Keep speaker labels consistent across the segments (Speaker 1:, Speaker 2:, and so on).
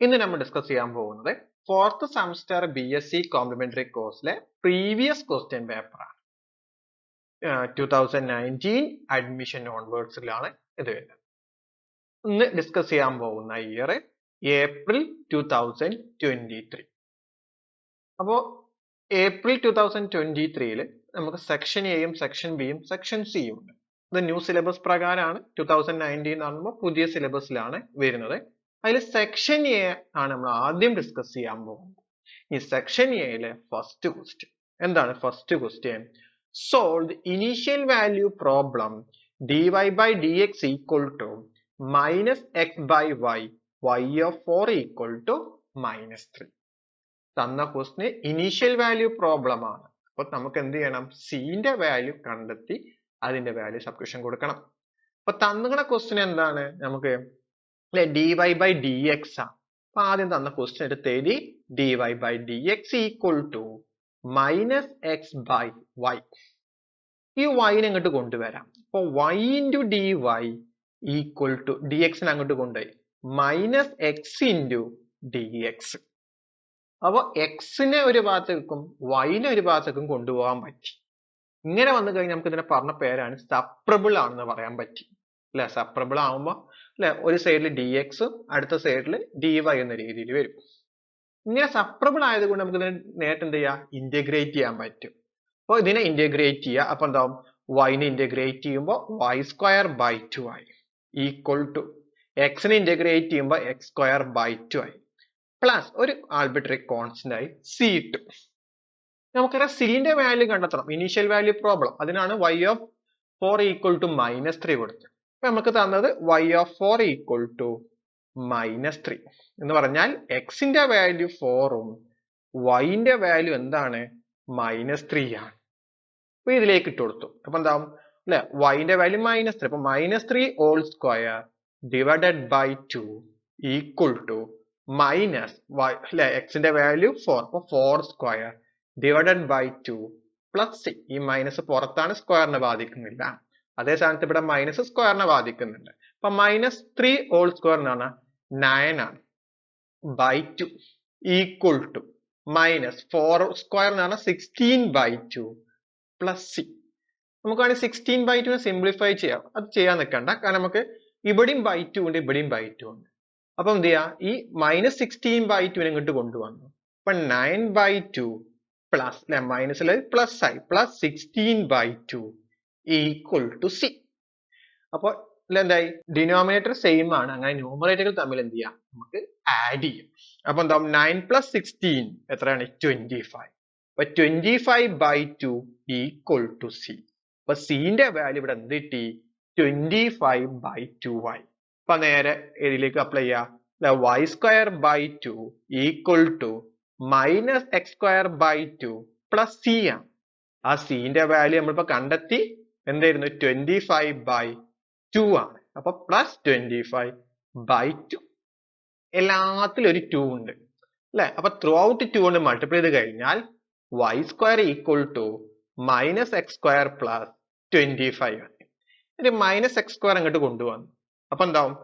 Speaker 1: ഇന്ന് നമ്മൾ ഡിസ്കസ് ചെയ്യാൻ പോകുന്നത് ഫോർത്ത് സെമസ്റ്റർ BSc കോംപ്ലിമെന്ററി കോഴ്സിലെ പ്രീവിയസ് ക്വസ്റ്റ്യൻ പേപ്പർ ആണ്. 2019 അഡ്മിഷൻ ഓൺവേർഡ്സിലാണ് ഇത് വരുന്നത്. ഇന്ന് ഡിസ്കസ് ചെയ്യാൻ പോകുന്ന ഇയർ ഏപ്രിൽ 2023. അപ്പോൾ ഏപ്രിൽ 2023 നമുക്ക് സെക്ഷൻ എയും സെക്ഷൻ ബിയും സെക്ഷൻ സിയും ഉണ്ട്. ഇത് ന്യൂ സിലബസ് പ്രകാരമാണ്. 2019 ആകുമ്പോൾ പുതിയ സിലബസിലാണ് വരുന്നത്. അതിൽ സെക്ഷൻ എ ആണ് നമ്മൾ ആദ്യം ഡിസ്കസ് ചെയ്യാൻ പോകുന്നത്. ഈ സെക്ഷൻ എയിലെ ഫസ്റ്റ് ക്വസ്റ്റ്യൻ എന്താണ്? First question, solve initial value problem dy by dx equal to minus x by y, y of 4 equal to minus 3. തന്ന ക്വസ്റ്റ്യൻ ഇനീഷ്യൽ വാല്യൂ പ്രോബ്ലം ആണ്. അപ്പൊ നമുക്ക് എന്ത് ചെയ്യണം? സിന്റെ വാല്യൂ കണ്ടെത്തി അതിന്റെ വാല്യൂ സബ്സ്റ്റിറ്റ്യൂഷൻ കൊടുക്കണം. അപ്പൊ തന്ന ക്വസ്റ്റ്യൻ എന്താണ്? നമുക്ക് dy by dx ആണ്. അപ്പൊ ആദ്യം തന്ന ക്വസ്റ്റ്യൻ എടുത്ത് എഴുതി dy by dx equal to minus x by y. ഈ y നെ അങ്ങോട്ട് കൊണ്ടുവരാം. അപ്പൊ y into dy equal to dx നെ അങ്ങോട്ട് കൊണ്ടുപോയി minus x into dx. അപ്പൊ x നെ ഒരു ഭാഗത്തേക്കും y നെ ഒരു ഭാഗത്തേക്കും കൊണ്ടുപോകാൻ പറ്റി. ഇങ്ങനെ വന്നു കഴിഞ്ഞാൽ നമുക്ക് ഇതിനെ പറഞ്ഞ പേരാണ് സെപ്പറബിൾ ആണെന്ന് പറയാൻ പറ്റി അല്ലെ? സെപ്പറബിൾ ആവുമ്പോ അല്ലെ, ഒരു സൈഡിൽ dx അടുത്ത സൈഡിൽ dy എന്ന രീതിയിൽ വരും. ഇങ്ങനെ സെപ്പറബിൾ ആയതുകൊണ്ട് നമുക്ക് ഇതിനെ നേരിട്ട് എന്ത് ചെയ്യാം? ഇന്റഗ്രേറ്റ് ചെയ്യാൻ പറ്റും. അപ്പൊ ഇതിനെ ഇന്റഗ്രേറ്റ് ചെയ്യുക. അപ്പൊ എന്താവും? y നെ ഇന്റഗ്രേറ്റ് ചെയ്യുമ്പോൾ y സ്ക്വയർ ബൈ 2 ആയി ഈക്വൽ ടു x നെ ഇന്റഗ്രേറ്റ് ചെയ്യുമ്പോൾ x സ്ക്വയർ ബൈ 2 ആയി പ്ലസ് ഒരു ആർബിട്രറി കോൺസ്റ്റന്റ് ആയി c ഇട്ടു. നമുക്കറിയാം സിന്റെ വാല്യൂ കണ്ടെത്തണം, ഇനീഷ്യൽ വാല്യൂ പ്രോബ്ലം. അതിനാണ് y of 4 equal to minus 3 കൊടുത്തത്. അപ്പൊ നമുക്ക് തന്നത് y of 4 equal to minus 3 എന്ന് പറഞ്ഞാൽ x ന്റെ വാല്യൂ 4 ഉം y ന്റെ വാല്യൂ എന്താണ്? മൈനസ് 3 ആണ്. അപ്പൊ ഇതിലേക്ക് ഇട്ട് കൊടുത്തു. അപ്പൊ എന്താവും? അല്ലെ, y ന്റെ വാല്യൂ മൈനസ് 3. അപ്പൊ minus 3 whole square divided by 2 equal to minus y, അല്ലെ, x ന്റെ വാല്യൂ 4. അപ്പൊ 4 square divided by 2 plus c. ഈ മൈനസ് പുറത്താണ്, സ്ക്വയറിനെ ബാധിക്കുന്നില്ല. അതേ സ്ഥാനത്ത് ഇവിടെ മൈനസ് സ്ക്വയറിനെ ബാധിക്കുന്നുണ്ട്. അപ്പൊ മൈനസ് 3 ഹോൾ സ്ക്വയർ എന്ന് പറഞ്ഞാൽ 9 ആണ് by 2 equal to minus 4 square എന്ന് പറഞ്ഞാൽ 16 ബൈ 2 പ്ലസ് c. നമുക്ക് വേണമെങ്കിൽ 16 ബൈ 2 സിംപ്ലിഫൈ ചെയ്യാം. അത് ചെയ്യാൻ നിൽക്കണ്ട, കാരണം നമുക്ക് ഇവിടെയും ബൈ 2 ഉണ്ട്, ഇവിടെയും ബൈ 2 ഉണ്ട്. അപ്പൊ എന്ത് ചെയ്യാ? ഈ മൈനസ് 16 ബൈ 2 ഇങ്ങോട്ട് കൊണ്ടുവന്നു. അപ്പൊ 9 ബൈ 2 പ്ലസ്, അല്ലെ, മൈനസിൽ പ്ലസ് ആയി, plus 16 by 2 equal to c. അപ്പൊ എന്തായി? ഡിനോമിനേറ്റർ സെയിം ആണ്. അങ്ങനെ ന്യൂമറേറ്ററുകൾ തമ്മിൽ എന്ത് ചെയ്യാം? നമുക്ക് ആഡ് ചെയ്യാം. അപ്പൊ എന്താ? 9 പ്ലസ് 16 എത്രയാണ്? 25. അപ്പൊ 25 ബൈ 2 ഈക്വൽ ടു c. അപ്പൊ സിന്റെ വാല്യൂ ഇവിടെ എന്ത് കിട്ടി? 25 ബൈ 2 ആയി. അപ്പൊ നേരെ ഇതിലേക്ക് അപ്ലൈ ചെയ്യാം. y square by 2 equal to minus x square by 2 plus c ആണ്. ആ സിന്റെ വാല്യൂ നമ്മളിപ്പോ കണ്ടെത്തി. എന്തായിരുന്നു? 25 ബൈ 2 ആണ്. അപ്പൊ പ്ലസ് 25 ബൈ 2. എല്ലാത്തിലും ഒരു 2 ഉണ്ട് അല്ലെ? അപ്പൊ ത്രൂ ഔട്ട് 2 കൊണ്ട് മൾട്ടിപ്ലൈ ചെയ്ത് കഴിഞ്ഞാൽ y square equal to minus x square plus 25 ആണ്. ഒരു മൈനസ് എക്സ് സ്ക്വയർ അങ്ങോട്ട് കൊണ്ടുവന്നു. അപ്പൊ എന്താവും?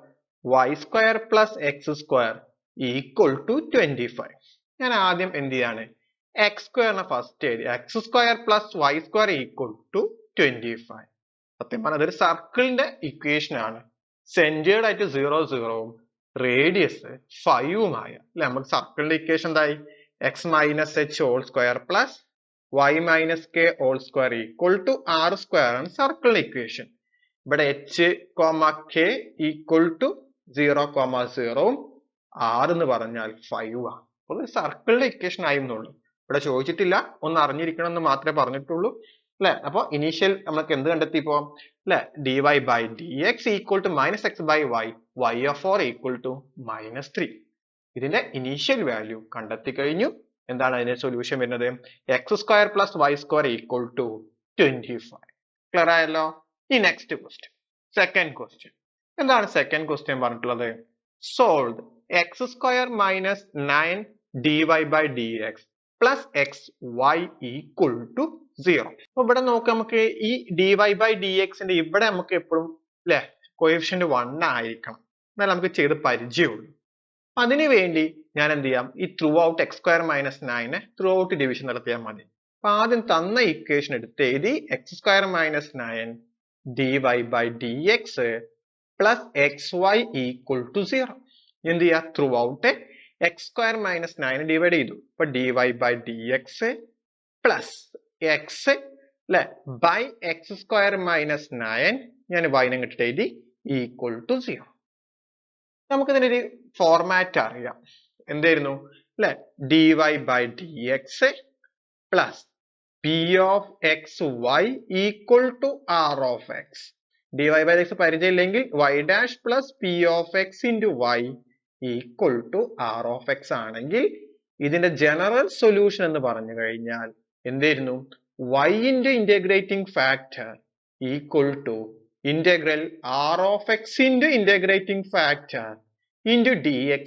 Speaker 1: y square plus x square equal to 25. ഞാൻ ആദ്യം എന്ത് ചെയ്യാണ്? എക്സ് സ്ക്വയറിനെ ഫസ്റ്റ് എഴുതി. X square plus y square equal to 25. സത്യം പറഞ്ഞാൽ അതൊരു സർക്കിളിന്റെ ഇക്വേഷൻ ആണ്. സെന്റേർഡ് ആയിട്ട് 0 0 റേഡിയസ് 5 ആയ അല്ലെ, നമുക്ക് സർക്കിളിന്റെ ഇക്വേഷൻ എന്തായി? X minus h whole square plus y minus k whole square equal to r square ആണ് സർക്കിളിന്റെ ഇക്വേഷൻ. ഇവിടെ h comma k equal to 0 0 r എന്ന് പറഞ്ഞാൽ 5 ആണ്. അപ്പൊ സർക്കിളിന്റെ ഇക്വേഷൻ ആയിരുന്നുള്ളൂ. ഇവിടെ ചോദിച്ചിട്ടില്ല, ഒന്ന് അറിഞ്ഞിരിക്കണം എന്ന് മാത്രമേ പറഞ്ഞിട്ടുള്ളൂ അല്ലെ? അപ്പൊ ഇനീഷ്യൽ നമുക്ക് എന്ത് കണ്ടെത്തി ഇപ്പോ? അല്ലെ, dy by dx equal to minus x by y, y of 4 equal to minus 3. ഇതിന്റെ ഇനീഷ്യൽ വാല്യൂ കണ്ടെത്തി കഴിഞ്ഞു. എന്താണ് അതിന്റെ സൊല്യൂഷൻ വരുന്നത്? X square plus y square equal to 25. Clear ആയല്ലോ? ഈ നെക്സ്റ്റ് ക്വസ്റ്റ്യൻ, സെക്കൻഡ് ക്വസ്റ്റ്യൻ. എന്താണ് സെക്കൻഡ് ക്വസ്റ്റ്യൻ പറഞ്ഞിട്ടുള്ളത്? Solve x square minus 9 dy by dx plus x y equal to 0. അപ്പൊ ഇവിടെ നോക്കാം, നമുക്ക് ഈ dy by dx ന്റെ ഇവിടെ നമുക്ക് എപ്പോഴും അല്ലെ കോഎഫിഷ്യന്റ് 1 ആയിരിക്കണം, എന്നാൽ നമുക്ക് ചെയ്ത് പരിചയമുള്ളൂ. അതിനു വേണ്ടി ഞാൻ എന്ത് ചെയ്യാം, ഈ throughout x square minus 9 throughout division നടത്തിയാൽ മതി. അപ്പൊ ആദ്യം തന്ന ഇക്വേഷൻ എടുത്ത് എഴുതി x square minus 9 dy by dx plus x y equal to 0. എന്ത് ചെയ്യാ, throughout x square minus 9 divide ചെയ്തു. അപ്പൊ dy by dx plus x അല്ലെ ബൈ എക്സ് സ്ക്വയർ മൈനസ് 9 ഞാൻ വൈനെ കിട്ടിട്ട് എഴുതി ഈക്വൽ ടു 0. നമുക്ക് ഇതിനൊരു ഫോർമാറ്റ് അറിയാം. എന്തായിരുന്നു അല്ലെ, dy by dx plus p of xy equal to r of x. dy by dx പരിചയമില്ലെങ്കിൽ y dash plus p of x into y equal to r of x ആണെങ്കിൽ ഇതിന്റെ general solution എന്ന് പറഞ്ഞു കഴിഞ്ഞാൽ എന്തായിരുന്നു, y into integrating factor equal to integral r of x into integrating factor into dx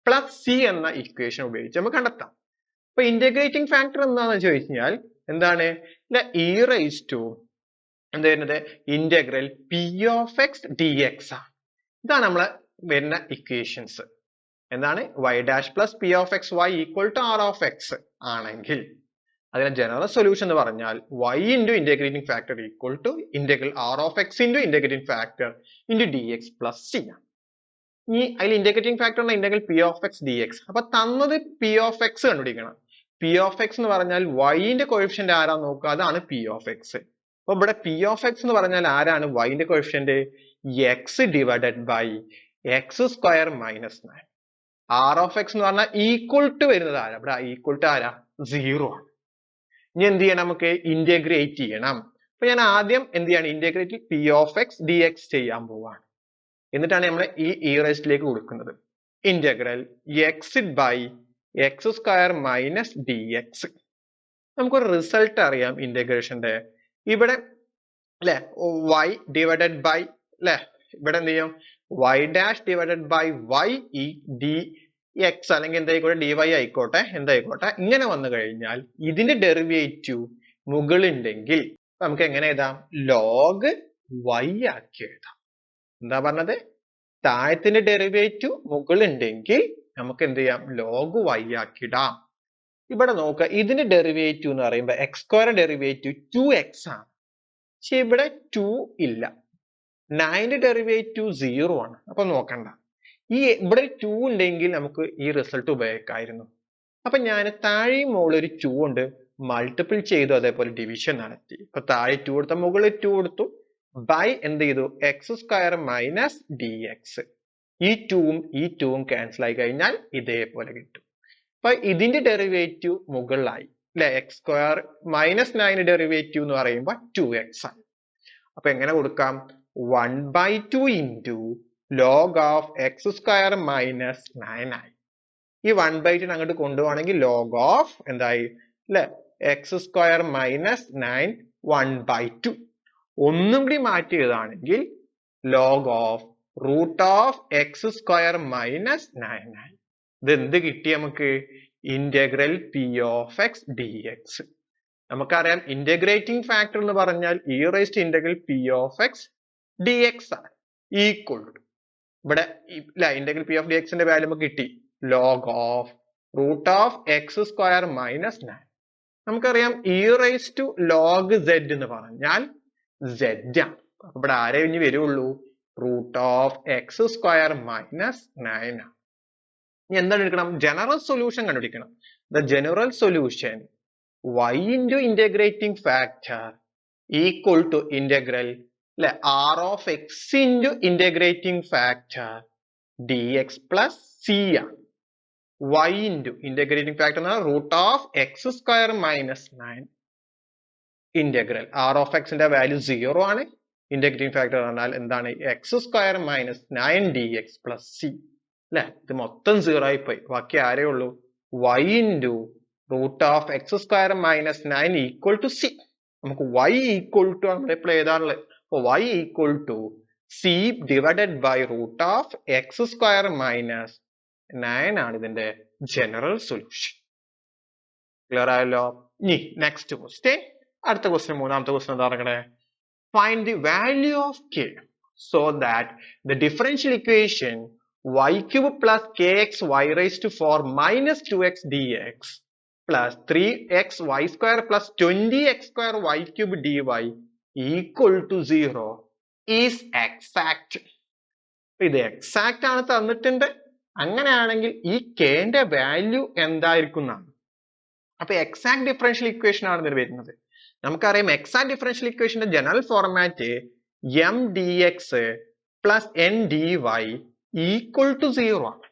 Speaker 1: plus c എന്ന equation ഉപയോഗിച്ച് നമുക്ക് കണ്ടെത്താം. അപ്പൊ ഇന്റഗ്രേറ്റിംഗ് ഫാക്ടർ എന്താണെന്ന് ചോദിച്ചു കഴിഞ്ഞാൽ എന്താണ്, ഇ റൈസ് ടു എന്താ വരുന്നത്, integral p of x d x ആണ്. ഇതാണ് നമ്മളെ വരുന്ന ഇക്വേഷൻസ്. എന്താണ്, y dash plus p of x y equal to r of x ആണെങ്കിൽ അതിന്റെ ജനറൽ സൊല്യൂഷൻ എന്ന് പറഞ്ഞാൽ y into integrating factor equal to integral r of x into integrating factor into dx plus c ആണ്. ഈ അതിൽ integrating factor integral p of x d X. അപ്പൊ തന്നത് P of X കണ്ടുപിടിക്കണം. പി ഓഫ് എക്സ് എന്ന് പറഞ്ഞാൽ വൈന്റെ coefficient ആരാ നോക്കുക, അതാണ് പി ഓഫ് എക്സ്. അപ്പൊ ഇവിടെ പി ഓഫ് എക്സ് എന്ന് പറഞ്ഞാൽ ആരാണ് വൈന്റെ coefficient, x divided by x square minus 9. R of x എന്ന് പറഞ്ഞാൽ ഈക്വൽ ടു വരുന്നത് ആരാ, ഇവിടെ ഈക്വൽ ടു ആരാ, 0 ആണ്. ഇനി എന്ത് ചെയ്യണം, നമുക്ക് ഇന്റഗ്രേറ്റ് ചെയ്യണം. അപ്പൊ ഞാൻ ആദ്യം എന്ത് ചെയ്യാണ്, integrate p of x d x ചെയ്യാൻ പോവാണ്. എന്നിട്ടാണ് നമ്മൾ ഈ ഇറേസ്റ്റിലേക്ക് കൊടുക്കുന്നത്. Integral x by x square minus d x. നമുക്കൊരു റിസൾട്ട് അറിയാം ഇന്റഗ്രേഷന്റെ. ഇവിടെ അല്ലെ വൈ ഡിവൈഡഡ് ബൈ അല്ലെ, ഇവിടെ എന്ത് ചെയ്യും, y dash divided by y ഈ ഡി എക്സ് അല്ലെങ്കിൽ എന്തായിക്കോട്ടെ ഡി വൈ ആയിക്കോട്ടെ എന്തായിക്കോട്ടെ, ഇങ്ങനെ വന്നു കഴിഞ്ഞാൽ ഇതിന്റെ ഡെറിവേറ്റീവ് മുകളുണ്ടെങ്കിൽ നമുക്ക് എങ്ങനെ എഴുതാം, ലോഗ് വൈ ആക്കി എഴുതാം. എന്താ പറഞ്ഞത്, താഴത്തിന്റെ ഡെറിവേറ്റീവ് മുകളുണ്ടെങ്കിൽ നമുക്ക് എന്ത് ചെയ്യാം, ലോഗ് വൈ ആക്കിടാം. ഇവിടെ നോക്കുക, ഇതിന്റെ ഡെറിവേറ്റീവ് എന്ന് പറയുമ്പോൾ എക്സ് സ്ക്വയർ ഡെറിവേറ്റീവ് 2x ആണ്. പക്ഷെ ഇവിടെ 2 ഇല്ല. 9 ഡെറിവേറ്റീവ് 0 ആണ്. അപ്പൊ നോക്കണ്ട, ഈ ഇവിടെ 2 ഉണ്ടെങ്കിൽ നമുക്ക് ഈ റിസൾട്ട് ഉപയോഗിക്കായിരുന്നു. അപ്പൊ ഞാൻ താഴെയും മുകളിൽ ഒരു 2 ഉണ്ട്, മൾട്ടിപ്പിൾ ചെയ്തു, അതേപോലെ ഡിവിഷൻ നടത്തി. ഇപ്പൊ താഴെ 2 കൊടുത്ത മുകളിൽ 2 കൊടുത്തു, ബൈ എന്ത് ചെയ്തു, X square minus d X. ഈ 2ഉം ക്യാൻസൽ ആയി കഴിഞ്ഞാൽ ഇതേപോലെ കിട്ടും. അപ്പൊ ഇതിന്റെ ഡെറിവേറ്റീവ് മുകളിലായി അല്ലെ, എക്സ് സ്ക്വയർ മൈനസ് 9 ഡെറിവേറ്റീവ് എന്ന് പറയുമ്പോൾ 2x ആണ്. അപ്പൊ എങ്ങനെ കൊടുക്കാം, 1/2 into log of x square minus 9 ആയി. ഈ 1/2 അങ്ങോട്ട് കൊണ്ടുപോവാണെങ്കിൽ log of എന്തായി അല്ലെ, എക്സ് സ്ക്വയർ മൈനസ് 9 1/2. ഒന്നും കൂടി മാറ്റി എഴുതാണെങ്കിൽ log of root of x square minus 9 ആയി. ഇത് എന്ത് കിട്ടി നമുക്ക്, integral p of x d x. നമുക്കറിയാം ഇന്റഗ്രേറ്റിംഗ് ഫാക്ടർ എന്ന് പറഞ്ഞാൽ e raise to integral p of x d x ആണ്, ഈക്വൽ ടു ഇവിടെ ഇന്റഗ്രൽ പി ഓഫ് ഡി എക്സിന്റെ വാല്യൂ നമുക്ക് കിട്ടി, log of root of x square minus 9. നമുക്കറിയാം e raise to log z എന്ന് പറഞ്ഞാൽ സെഡ് ആണ്. അപ്പൊ ഇവിടെ ആരെ ഇനി വരുള്ളൂ, root of x square minus 9 ആണ്. ഇനി എന്താണ് എടുക്കണം, ജനറൽ സൊല്യൂഷൻ കണ്ടുപിടിക്കണം. The general solution y into integrating factor equal to integral അല്ലെ r of x into integrating factor dx plus c ആണ്. y into integrating factor എന്ന് പറഞ്ഞാൽ root of x square minus 9 integral r of x ന്റെ value 0 ആണ്. Integrating factor പറഞ്ഞാൽ എന്താണ്, x square minus 9 dx plus c അല്ലെ. ഇത് മൊത്തം 0 ആയി പോയി. ബാക്കി ആരേ ഉള്ളൂ, y into root of x square minus 9 equal to c. നമുക്ക് y ഈക്വൽ ടു നമ്മൾ എപ്പോഴും എഴുതാറുള്ളത്. അപ്പൊ y equal to c divided by root of x square minus 9 ആണ് ഇതിന്റെ ജനറൽ സൊല്യൂഷൻ. ക്ലിയർ ആയല്ലോ. ഇനി നെക്സ്റ്റ് ക്വസ്റ്റ്യൻ, അടുത്ത ക്വസ്റ്റ്യൻ മൂന്നാമത്തെ ക്വസ്റ്റ്യൻ എന്താ പറയണേ, find the value of k so that the differential equation y cube plus kx y raised to 4 minus 2x dx plus 3x y square plus 20x square y cube dy equal to 0 is exact. ഇത് exact ആണ് തന്നിട്ടുണ്ട്. അങ്ങനെയാണെങ്കിൽ ഈ കെന്റെ value എന്തായിരിക്കും എന്നാണ്. അപ്പൊ exact differential equation ആണ് ഇതിൽ വരുന്നത്. നമുക്കറിയാം എക്സാക്ട് ഡിഫറൻഷ്യൽ ഇക്വേഷന്റെ general format m d x plus n d y equal to 0 ആണ്.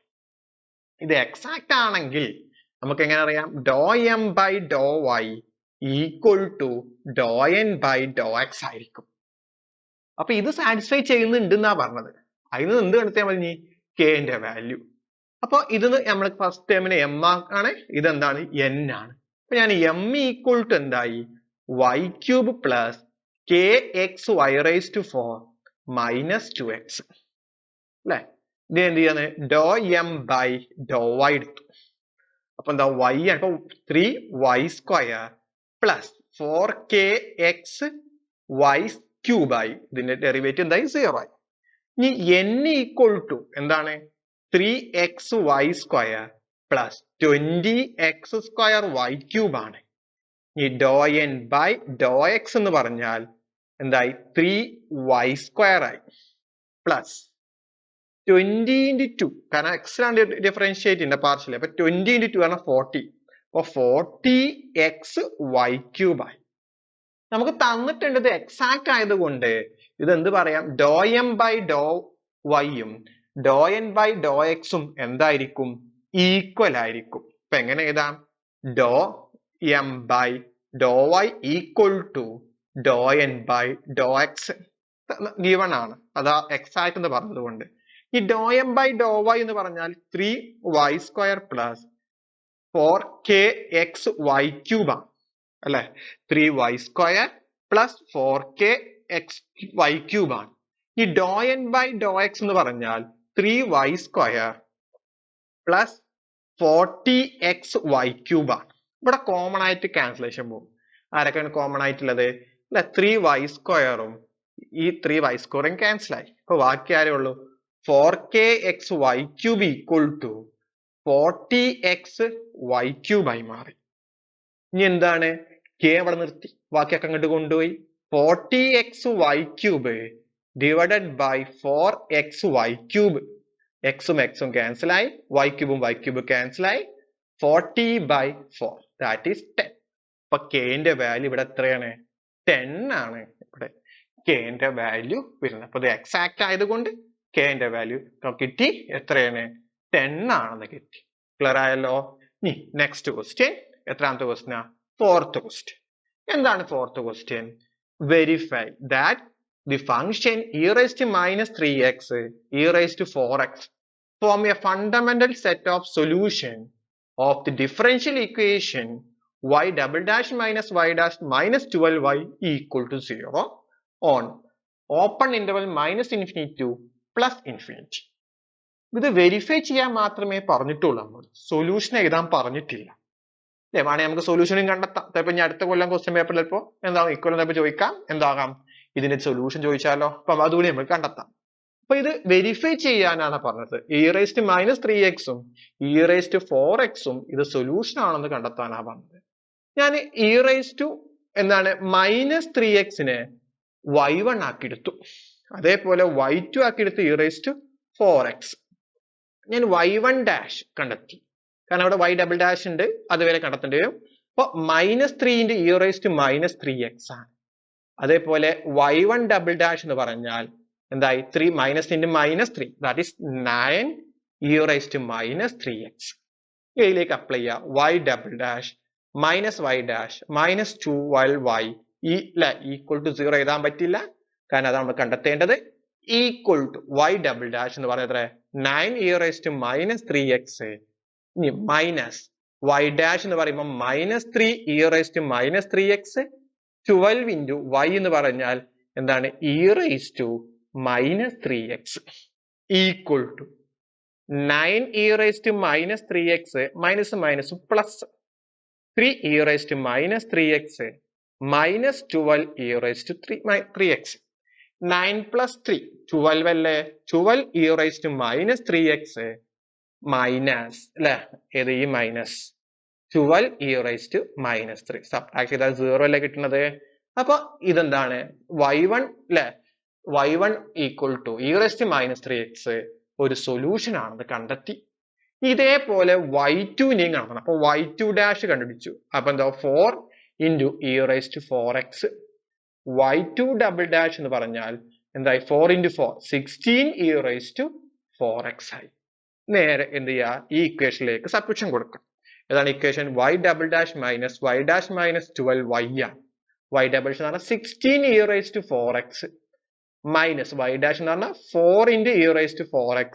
Speaker 1: ഇത് എക്സാക്ട് ആണെങ്കിൽ നമുക്ക് എങ്ങനെ അറിയാം? Do m by Dr y equal to do n by Dr x ആയിരിക്കും. അപ്പൊ ഇത് സാറ്റിസ്ഫൈ ചെയ്യുന്നുണ്ട് എന്നാ പറഞ്ഞത്. അതിന് എന്ത് കണ്ടെത്തിയാൽ മതി? കെന്റെ വാല്യൂ. അപ്പൊ ഇത് നമ്മൾ ഫസ്റ്റ് ടേമിന് എം ആണ്, ഇതെന്താണ്? എൻ ആണ്. അപ്പൊ ഞാൻ എം ഈക്വൽ ടു എന്തായി? Y cube plus k x y raise to 4 minus 2x അല്ലെ? ഇത് എന്ത് ചെയ്യാണ്? ഡോ എം ബൈ ഡോ വൈ എടുത്തു. അപ്പൊ എന്താ? വൈ ആണ്. അപ്പൊ 3y square plus 4kx y cube ആയി. ഇതിന്റെ ഡെറിവേറ്റീവ് എന്തായി? 0 ആയി. ഇനി n ഈക്വൽ ടു എന്താണ്? 3xy square plus 20x square y cube ആണ്. ഈ ഡോ എൻ ബൈ ഡോ എക്സ് എന്ന് പറഞ്ഞാൽ എന്തായി? 3y സ്ക്വയർ ആയി പ്ലസ് 20 into 2, കാരണം എക്സ് ആണ് ഡിഫറൻഷിയേറ്റ് ചെയ്യുന്ന പാർഷ്യലി. അപ്പൊ 20 into 2 ആണ് 40. അപ്പൊ 40x y ക്യൂബ് ആയി. നമുക്ക് തന്നിട്ടുള്ളത് എക്സാക്ട് ആയതുകൊണ്ട് ഇത് എന്ത് പറയാം? ഡോ എം ബൈ ഡോ വൈയും ഡോ എൻ ബൈ ഡോ എക്സും എന്തായിരിക്കും? ഈക്വൽ ആയിരിക്കും. അപ്പൊ എങ്ങനെ എഴുതാം? Do m by Dr y equal to do n by Dr x given ആണ്. അതാ എക്സാക്ട് എന്ന് പറഞ്ഞതുകൊണ്ട്. ഈ do m by Dr y എന്ന് പറഞ്ഞാൽ 3y square plus 4kx y cube ആണ് അല്ലെ? 3y square plus 4kx y cube ആണ്. ഈ ഡോ എൻ ബൈ ഡോ എക്സ് എന്ന് പറഞ്ഞാൽ 3y square plus 40x y cube ആണ്. ഇവിടെ കോമൺ ആയിട്ട് ക്യാൻസലേഷൻ പോകും. ആരൊക്കെയാണ് കോമൺ ആയിട്ടുള്ളത്? അല്ലെ? 3y സ്ക്വയറും ഈ 3y സ്ക്വയറും ക്യാൻസൽ ആയി. അപ്പൊ ബാക്കി ആരേ ഉള്ളൂ? 4kx y cube equal to 40x y cube ആയി മാറി. ഇനി എന്താണ്? കെ അവിടെ നിർത്തി, ബാക്കിയൊക്കെ അങ്ങോട്ട് കൊണ്ടുപോയി. 40x y cube divided by 4x y cube. എക്സും എക്സും ക്യാൻസൽ ആയി, y ക്യൂബ് ക്യാൻസൽ ആയി. 40 by 4 that is 10. അപ്പൊ കെന്റെ വാല്യൂ ഇവിടെ എത്രയാണ്? 10 ആണ് ഇവിടെ കെന്റെ വാല്യൂ വരുന്നത്. അപ്പൊ ഇത് എക്സാക്ട് ആയതുകൊണ്ട് കെന്റെ വാല്യൂ കിട്ടി. എത്രയാണ്? 10 ആണെന്ന് കിട്ടി. ക്ലിയർ ആയല്ലോ? ഇനി നെക്സ്റ്റ് ക്വസ്റ്റ്യൻ. എത്രാമത്തെ ക്വസ്റ്റ്യനാ? Fourth question. എന്താണ് fourth question? Verify that the function e raised to minus 3x, e raised to 4x form a fundamental set of solution of the differential equation y double dash minus y dash minus 12y equal to 0 on open interval minus infinity to plus infinity. ഇത് verify ചെയ്യാൻ മാത്രമേ പറഞ്ഞിട്ടുള്ളൂ. നമ്മൾ solution എഴുതാൻ പറഞ്ഞിട്ടില്ല. അല്ലെ? വേണമെങ്കിൽ നമുക്ക് സൊല്യൂഷനും കണ്ടെത്താം. ചിലപ്പോൾ ഞാൻ അടുത്ത കൊല്ലം ക്വസ്റ്റ്യൻ പേപ്പറിൽ ചിലപ്പോൾ എന്താകും ഇക്വലന്റ് ചോദിക്കാം, എന്താകാം ഇതിന്റെ സൊല്യൂഷൻ ചോദിച്ചാലോ. അപ്പൊ അതുകൂടി നമ്മൾ കണ്ടെത്താം. അപ്പൊ ഇത് വെരിഫൈ ചെയ്യാനാണ് പറഞ്ഞത്. e raised to minus 3x ഉം e raised to 4x ഉം ഇത് സൊല്യൂഷൻ ആണെന്ന് കണ്ടെത്താനാണ് പറഞ്ഞത്. ഞാൻ e raised to എന്താണ് minus 3x നെ y1 ആക്കി എടുത്തു. അതേപോലെ y2 ആക്കി എടുത്ത് e raised to 4x. ഞാൻ y1 dash കണ്ടെത്തി, കാരണം അവിടെ y double dash ഉണ്ട്, അതുവരെ കണ്ടെത്തേണ്ടി വരും. അപ്പൊ -3 into e raised to minus 3x ആണ്. അതേപോലെ y1 double dash എന്ന് പറഞ്ഞാൽ എന്തായി? 3 minus into minus 3 that is 9 e raised to minus 3x. ഇതിലേക്ക് അപ്ലൈ ചെയ്യുക. y double dash minus y dash minus 2 while y equal to 0 എഴുതാൻ പറ്റില്ല, കാരണം അതാണ് നമ്മൾ കണ്ടെത്തേണ്ടത്. Equal to y double dash എന്ന് പറഞ്ഞാൽ എത്ര? 9 e raised to minus 3x. ഇനി മൈനസ് y dash എന്ന് പറയുമ്പോൾ minus 3 e raised to minus 3x 12 into y എന്ന് പറഞ്ഞാൽ എന്താണ്? e raised to minus 3x equal to 9 e raised to minus 3x minus minus plus 3 e raised to minus 3x minus 12 e raised to 3x. 9 plus 3 12 അല്ലേ 12 e raised to minus 3x minus അല്ലെ ഏത് ഈ minus 12 e raised to minus 3 subtract ചെയ്താൽ 0 അല്ലേ കിട്ടുന്നത്. അപ്പൊ ഇതെന്താണ് y1 അല്ലെ y1 equal to e raised to minus 3x ഒരു സൊല്യൂഷൻ ആണെന്ന് കണ്ടെത്തി. ഇതേപോലെ y2 നെയും കാണണം. അപ്പൊ y2 ഡാഷ് കണ്ടുപിടിച്ചു. അപ്പൊ എന്താ 4 into e raised to 4x y2 double dash എന്ന് പറഞ്ഞാൽ എന്തായി 4 into 4 16 e raised to 4x ആയി. നേരെ എന്ത് ചെയ്യുക ഈ ഇക്വേഷനിലേക്ക് സബ്സ്റ്റിറ്റ്യൂഷൻ കൊടുക്കാം. ഏതാണ് equation y double dash minus y dash minus 12y ആണ്. y ഡബിൾ എന്ന് പറഞ്ഞാൽ 16 e raised to 4x minus y dash എന്ന് പറഞ്ഞാൽ 4 into e raised to 4x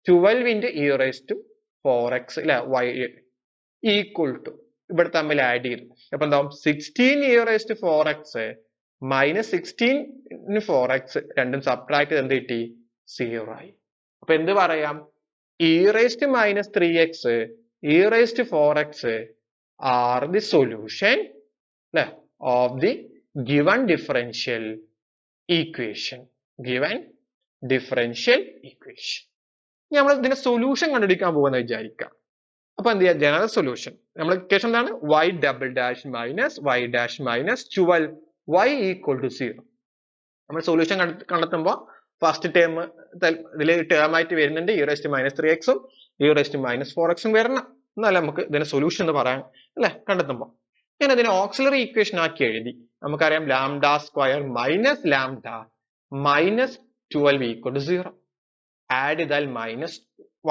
Speaker 1: 12 into e raised to 4x അല്ലെ y ഈക്വൽ ടു ഇവിടെ തമ്മിൽ add ചെയ്തു. അപ്പൊ എന്താവും 16 e raised to 4x minus 16 4x രണ്ടും സബ്ട്രാക്ട് ചെയ്ത് എന്ത് കിട്ടി 0 ആയി. അപ്പൊ എന്ത് പറയാം e raised to minus 3x e raised to 4x are the solution of the given differential equation. നമ്മൾ ഇതിന്റെ സൊല്യൂഷൻ കണ്ടുപിടിക്കാൻ പോകുന്ന വിചാരിക്കാം. അപ്പൊ എന്ത് ചെയ്യാം ജനറൽ സൊല്യൂഷൻ നമ്മൾ ഇക്വേഷൻ എന്താണ് y double dash minus y dash minus 12 y equal to 0. നമ്മൾ സൊല്യൂഷൻ കണ്ടെത്തുമ്പോൾ ഫസ്റ്റ് ടേം ഇതിൽ ടേം ആയിട്ട് വരുന്നുണ്ട് e raised to minus 3x ഉം e raised to minus 4x ഉം വരണം. എന്നാലും നമുക്ക് ഇതിന്റെ സൊല്യൂഷൻ എന്ന് പറയാം അല്ലെ കണ്ടെത്തുമ്പോൾ. ഞാൻ അതിനെ ഓക്സിലറി ഇക്വേഷൻ ആക്കി എഴുതി. നമുക്കറിയാം lambda square minus lambda minus 12 equal to 0. Add ചെയ്താൽ മൈനസ്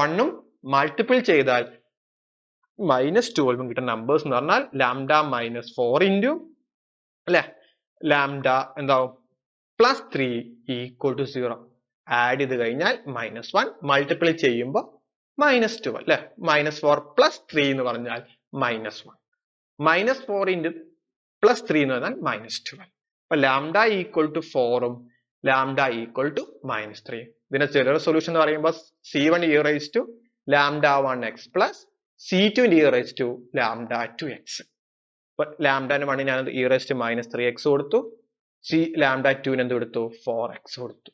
Speaker 1: 1 ഉം മൾട്ടിപ്പിൾ ചെയ്താൽ മൈനസ് 12 ഉം കിട്ടുന്ന നമ്പേഴ്സ് എന്ന് പറഞ്ഞാൽ ലാംഡ മൈനസ് 4 ഇൻറ്റു അല്ലെ ലാംഡ എന്താവും പ്ലസ് 3 ഈക്വൽ ടു 0. ആഡ് ചെയ്ത് കഴിഞ്ഞാൽ മൈനസ് 1 മൾട്ടിപ്പിൾ ചെയ്യുമ്പോൾ മൈനസ് 12 അല്ലെ മൈനസ് 4 പ്ലസ് 3 എന്ന് പറഞ്ഞാൽ മൈനസ് 1 മൈനസ് 4 ഇൻറ്റു പ്ലസ് 3 എന്ന് പറഞ്ഞാൽ മൈനസ് 12. അപ്പൊ ലാംഡ ഈക്വൽ ടു 4 ഉം ലാംഡ ഈക്വൽ ടു മൈനസ് 3. ഇതിന്റെ ജനറൽ സൊല്യൂഷൻ എന്ന് പറയുമ്പോൾ c1 e raised to lambda 1x plus c2 e raised to lambda 2x. അപ്പൊ ലാംഡ 1 ഞാൻ e raised to minus 3x കൊടുത്തു, ലാംഡ 2 എന്ത് കൊടുത്തു 4x കൊടുത്തു.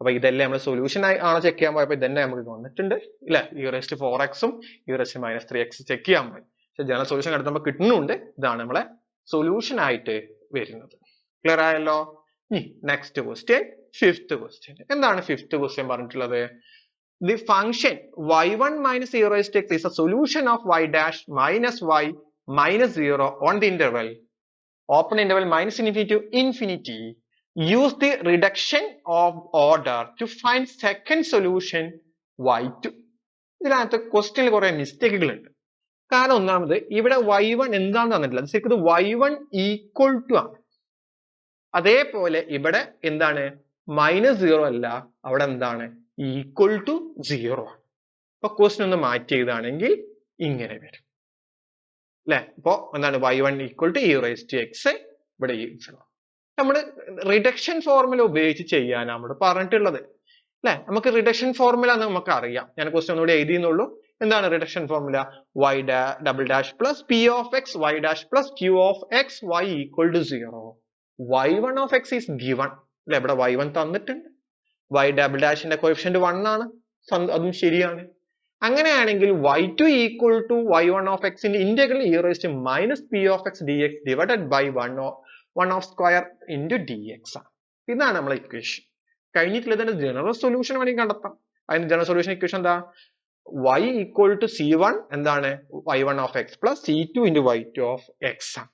Speaker 1: അപ്പൊ ഇതെല്ലാം നമ്മൾ സൊല്യൂഷൻ ആണോ ചെക്ക് ചെയ്യാൻ പോയപ്പോ ഇതന്നെ നമുക്ക് വന്നിട്ടുണ്ട് ഇല്ലെ e raised to 4x ഉം e raised to minus 3x check ചെയ്യാൻ പോയി. പക്ഷെ ജനറൽ സൊല്യൂഷൻ എടുത്തുമ്പോൾ കിട്ടുന്നുണ്ട്. ഇതാണ് നമ്മളെ സൊല്യൂഷൻ ആയിട്ട് വരുന്നത്. ക്ലിയർ ആയല്ലോ. Next question fifth question. എന്താണ് ഫിഫ്ത് ക്വസ്റ്റ്യൻ പറഞ്ഞിട്ടുള്ളത്? The function y1 minus e raised to x is a solution of y dash minus y minus 0 on the interval open interval minus infinity to infinity. Use the reduction of order to find second solution y2. ഇതിനകത്ത് ക്വസ്റ്റ്യനിൽ കുറെ മിസ്റ്റേക്കുകൾ ഉണ്ട്. കാരണം ഒന്നാമത് ഇവിടെ y1 എന്താണെന്ന് തന്നിട്ടില്ല. ശരിക്കും ഇത് y1 ഈക്വൽ ടു ആണ്. അതേപോലെ ഇവിടെ എന്താണ് മൈനസ് 0 അല്ല, അവിടെ എന്താണ് ഈക്വൽ ടു 0 ആണ്. അപ്പൊ ക്വസ്റ്റ്യൻ ഒന്ന് മാറ്റി ചെയ്താണെങ്കിൽ ഇങ്ങനെ വരും അല്ലെ. അപ്പൊ എന്താണ് y1 equal to e raised to x ഇവിടെ നമ്മള് റിഡക്ഷൻ ഫോർമുല ഉപയോഗിച്ച് ചെയ്യാനാണ് നമ്മൾ പറഞ്ഞിട്ടുള്ളത് അല്ലെ. നമുക്ക് റിഡക്ഷൻ ഫോർമുല നമുക്ക് അറിയാം. ഞാൻ ക്വസ്റ്റ്യൻ ഒന്നുകൂടി എഴുതിയെന്നുള്ളൂ. എന്താണ് reduction formula? y double dash plus p of x y dash plus q of x y equal to 0. y1 of x is given അല്ലെ. ഇവിടെ y1 തന്നിട്ടുണ്ട്. y ഡബിൾ ഡാഷിന്റെ കോഎഫിഷ്യന്റ് 1 ആണ്, അതും ശരിയാണ്. അങ്ങനെയാണെങ്കിൽ y2 equal to y1 of x ന്റെ integral e raised to minus p of x dx divided by 1 of square into dx ആണ്. ഇതാണ് നമ്മളെ ഇക്വേഷൻ. കഴിഞ്ഞിട്ടുള്ള ഇതിന്റെ ജനറൽ സൊല്യൂഷൻ വേണമെങ്കിൽ കണ്ടെത്താം. അതിന്റെ ജനറൽ സൊല്യൂഷൻ ഇക്വേഷൻ എന്താ? y ഈക്വൽ ടു c1 എന്താണ് y1 of x plus c2 into y2 of x ആണ്.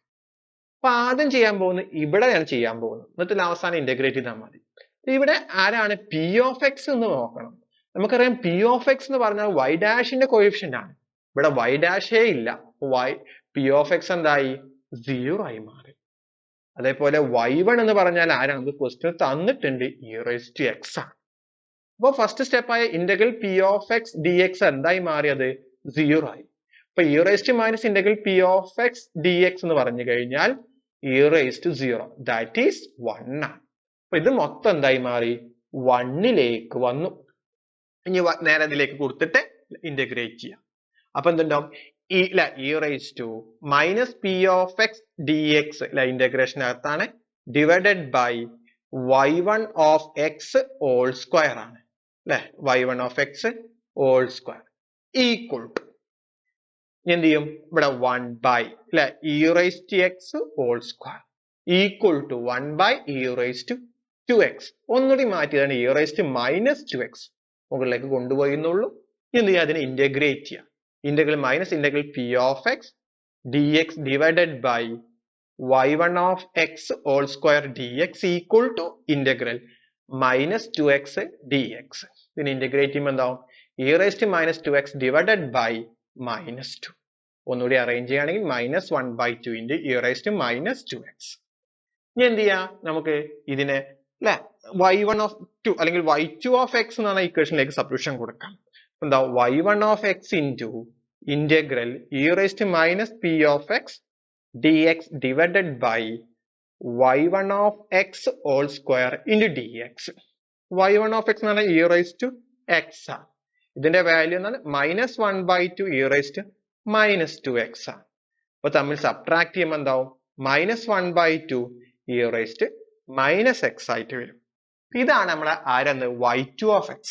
Speaker 1: അപ്പൊ ആദ്യം ചെയ്യാൻ പോകുന്നത് ഇവിടെ ഞാൻ ചെയ്യാൻ പോകുന്നത്, എന്നിട്ട് അവസാനം ഇന്റഗ്രേറ്റ് ചെയ്താൽ മതി. ഇവിടെ ആരാണ് p of x എന്ന് നോക്കണം. നമുക്കറിയാം p of x എന്ന് പറഞ്ഞാൽ y ഡാഷിന്റെ കോഎഫിഷ്യന്റ് ആണ്. ഇവിടെ y ഡാഷേ ഇല്ല. p of x എന്തായി 0 ആയി മാറി. അതേപോലെ y1 എന്ന് പറഞ്ഞാൽ ആരാണ് ക്വസ്റ്റ്യൻ തന്നിട്ടുണ്ട് e raised to x ആണ്. അപ്പൊ ഫസ്റ്റ് സ്റ്റെപ്പായ integral p of x dx എന്തായി മാറിയത് 0 ആയി. അപ്പൊ e raised to minus integral p of x dx എന്ന് പറഞ്ഞു കഴിഞ്ഞാൽ e raised to 0 that is 1 ആണ്. അപ്പൊ ഇത് മൊത്തം എന്തായി മാറി 1ലേക്ക് വന്നു. ഇനി നേരെ ഇതിലേക്ക് കൊടുത്തിട്ട് ഇന്റഗ്രേറ്റ് ചെയ്യാം. അപ്പൊ എന്തുണ്ടാവും e raised to minus p of x dx integration അകത്താണ് divided by y1 of x whole square ആണ് അല്ലെ y1 of x whole square equal to എന്ത് ചെയ്യും ഇവിടെ 1 by അല്ലെ e raised to x whole square equal to 1 by e raised to 2x ഒന്നുകൂടി മാറ്റിയതാണ് e raised to minus 2x മുകളിലേക്ക് കൊണ്ടുപോയി എന്നുള്ളൂ എന്ത് ചെയ്യാം അതിനെ ഇന്റഗ്രേറ്റ് ചെയ്യാം integral minus integral p of x dx divided by y1 of x whole square dx equal to integral minus 2x dx ഇതിനെ integrate ചെയ്യുമ്പോൾ എന്താവും e raised to minus 2x divided by minus 2 ഒന്നുകൂടി arrange ചെയ്യുകയാണെങ്കിൽ minus 1 by 2 into e raised to minus 2x ഇനി എന്ത് ചെയ്യാം നമുക്ക് ഇതിനെ അല്ലെ y1 of 2 അല്ലെങ്കിൽ y2 of x എന്നാണ് ഇക്വേഷനിലേക്ക് സബ്സ്റ്റിറ്റ്യൂഷൻ കൊടുക്കാം എന്താ y1 of x into integral e raised to minus p of x dx divided by y1 of x whole square into dx y1 of x എന്നാണ് e raised to x ആണ് ഇതിന്റെ value എന്നാണ് minus 1 by 2 e raised to minus 2x ആണ് അപ്പൊ തമ്മിൽ subtract ചെയ്യുമ്പോൾ എന്താവും minus 1 by 2 e raised to minus x ആയിട്ട് വരും ഇതാണ് നമ്മുടെ ആരെന്ന് y2 of x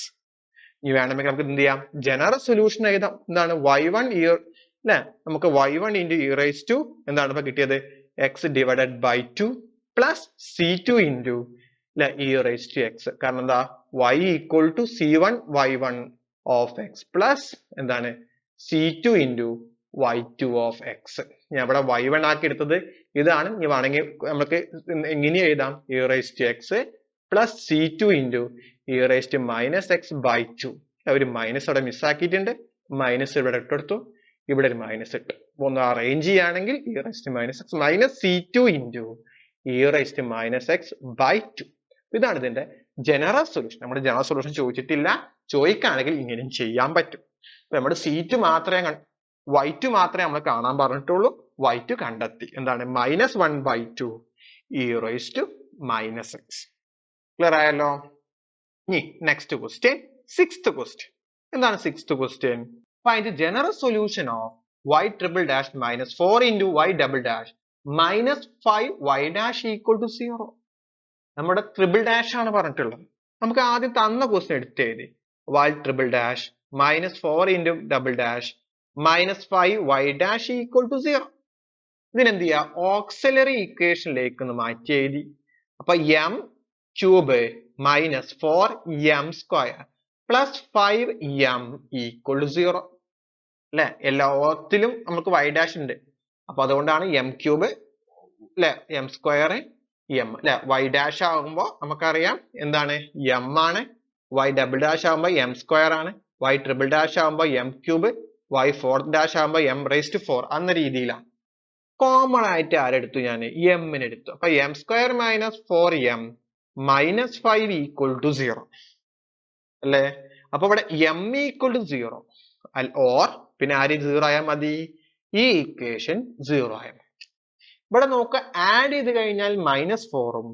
Speaker 1: ഇനി വേണമെങ്കിൽ നമുക്ക് എന്ത് ചെയ്യാം ജനറൽ സൊല്യൂഷൻ എഴുതാം എന്താണ് y1 അല്ലെ നമുക്ക് y1 into e raised to എന്താണ് ഇപ്പൊ കിട്ടിയത് x divided by 2 plus c2 into അല്ലെ e raised to x കാരണം എന്താ y equal to c1 y1 of x plus എന്താണ് c2 into y2 of x ഞാൻ ഇവിടെ y1 ആക്കി എടുത്തത് ഇതാണ് ഇനി വേണമെങ്കിൽ നമുക്ക് എങ്ങനെ എഴുതാം e raised to x plus c2 into e raised to minus x by 2 ഒരു മൈനസ് അവിടെ മിസ്സാക്കിയിട്ടുണ്ട് മൈനസ് ഇവിടെ ഇട്ടെടുത്തു ഇവിടെ ഒരു മൈനസ് ഇട്ട് ഒന്ന് അറേഞ്ച് ചെയ്യുകയാണെങ്കിൽ e raised to minus x minus c2 into e raised to minus x by 2 ഇതാണ് ഇതിന്റെ ജനറൽ സൊല്യൂഷൻ നമ്മുടെ ജനറൽ സൊല്യൂഷൻ ചോദിച്ചിട്ടില്ല ചോദിക്കുകയാണെങ്കിൽ ഇങ്ങനെയും ചെയ്യാൻ പറ്റും നമ്മുടെ c2 മാത്രമേ y2 മാത്രമേ നമ്മൾ കാണാൻ പറഞ്ഞിട്ടുള്ളൂ y2 കണ്ടെത്തി എന്താണ് minus 1 by 2 e raised to minus x clear ആയല്ലോ ഇനി നെക്സ്റ്റ് ക്വസ്റ്റ്യൻ സിക്സ്ത് ക്വസ്റ്റ്യൻ എന്താണ് sixth question find the general solution of y triple dash minus 4 into y double dash minus 5 y dash equal to 0 നമ്മുടെ triple dash ആണ് പറഞ്ഞിട്ടുള്ളത് നമുക്ക് ആദ്യം തന്ന question എടുത്ത് എഴുതി y triple dash minus 4 into double dash minus 5 y dash equal to 0 ഇതിനെന്ത് ചെയ്യാം auxiliary ഇക്വേഷനിലേക്ക് ഒന്ന് മാറ്റി എഴുതി അപ്പൊ m cube minus 4m square plus 5m equal to 0 അല്ലെ എല്ലാത്തിലും നമുക്ക് y dash ഉണ്ട് അപ്പൊ അതുകൊണ്ടാണ് m ക്യൂബ് അല്ലെ m സ്ക്വയർ m അല്ലെ y dash ആകുമ്പോ നമുക്കറിയാം എന്താണ് m ആണ് y ഡബിൾ ഡാഷ് ആകുമ്പോ m സ്ക്വയർ ആണ് y ട്രിപ്പിൾ ഡാഷ് ആകുമ്പോ m cube y fourth dash ആകുമ്പോ m റേസ്ഡ് 4 എന്ന രീതിയിലാണ് കോമൺ ആയിട്ട് ആരെടുത്തു ഞാൻ m നെ എടുത്തു അപ്പൊ m square minus 4m minus 5 equal to 0 അല്ലേ അപ്പൊ ഇവിടെ m ഈക്വൽ ടു 0 ഓർ പിന്നെ ആര് 0 ആയാൽ മതി ഈ ഇക്വേഷൻ 0 ആയാൽ ഇവിടെ നോക്കുക ആഡ് ചെയ്ത് കഴിഞ്ഞാൽ -4ഉം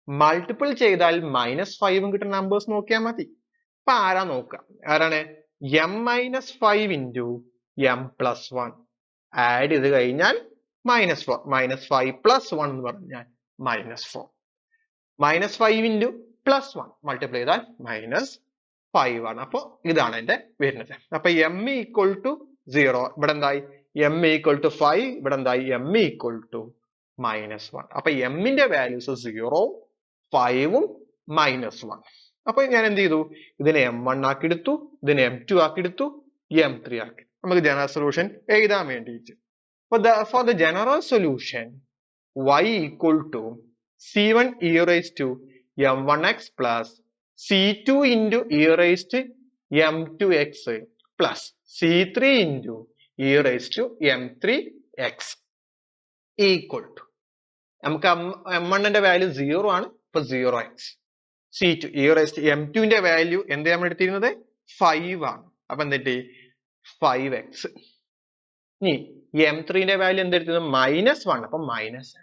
Speaker 1: മൾട്ടിപ്പിൾ ചെയ്താൽ -5ഉം കിട്ടുന്ന നമ്പേഴ്സ് നോക്കിയാൽ മതി അപ്പൊ ആരാ നോക്കുക ആരാണ് m - 5 into m plus 1 add ചെയ്ത് കഴിഞ്ഞാൽ -4 -5 plus 1 എന്ന് പറഞ്ഞാൽ -4 -5 into +1 മൾട്ടിപ്ലൈ ചെയ്താൽ -5 ആണ് അപ്പൊ ഇതാണ് എന്റെ വരുന്നത് അപ്പൊ m equal to 0 ഇവിടെ എന്തായി m equal to 5 ഇവിടെ എന്തായി m equal to -1 അപ്പൊ m ന്റെ വാല്യൂസ് 0 5ഉം -1 അപ്പൊ ഞാൻ എന്ത് ചെയ്തു ഇതിനെ m1 ആക്കി എടുത്തു ഇതിനെ m2 ആക്കി എടുത്തു m3 ആക്കി നമുക്ക് ജനറൽ സൊല്യൂഷൻ എഴുതാൻ വേണ്ടിയിട്ട് for the general solution y equal to c1 e raised to m1x plus c2 into e raised to m2x plus c3 into e raised to m3x equal to നമുക്ക് m1 ന്റെ value 0 ആണ് അപ്പൊ 0x c2 e raised to m2 ന്റെ value എന്താ നമ്മൾ എടുത്തിരുന്നത് 5 ആണ് അപ്പൊ എന്നിട്ട് 5x ഇനി m3 ന്റെ വാല്യൂ എന്തെടുത്തത് -1 അപ്പൊ മൈനസ്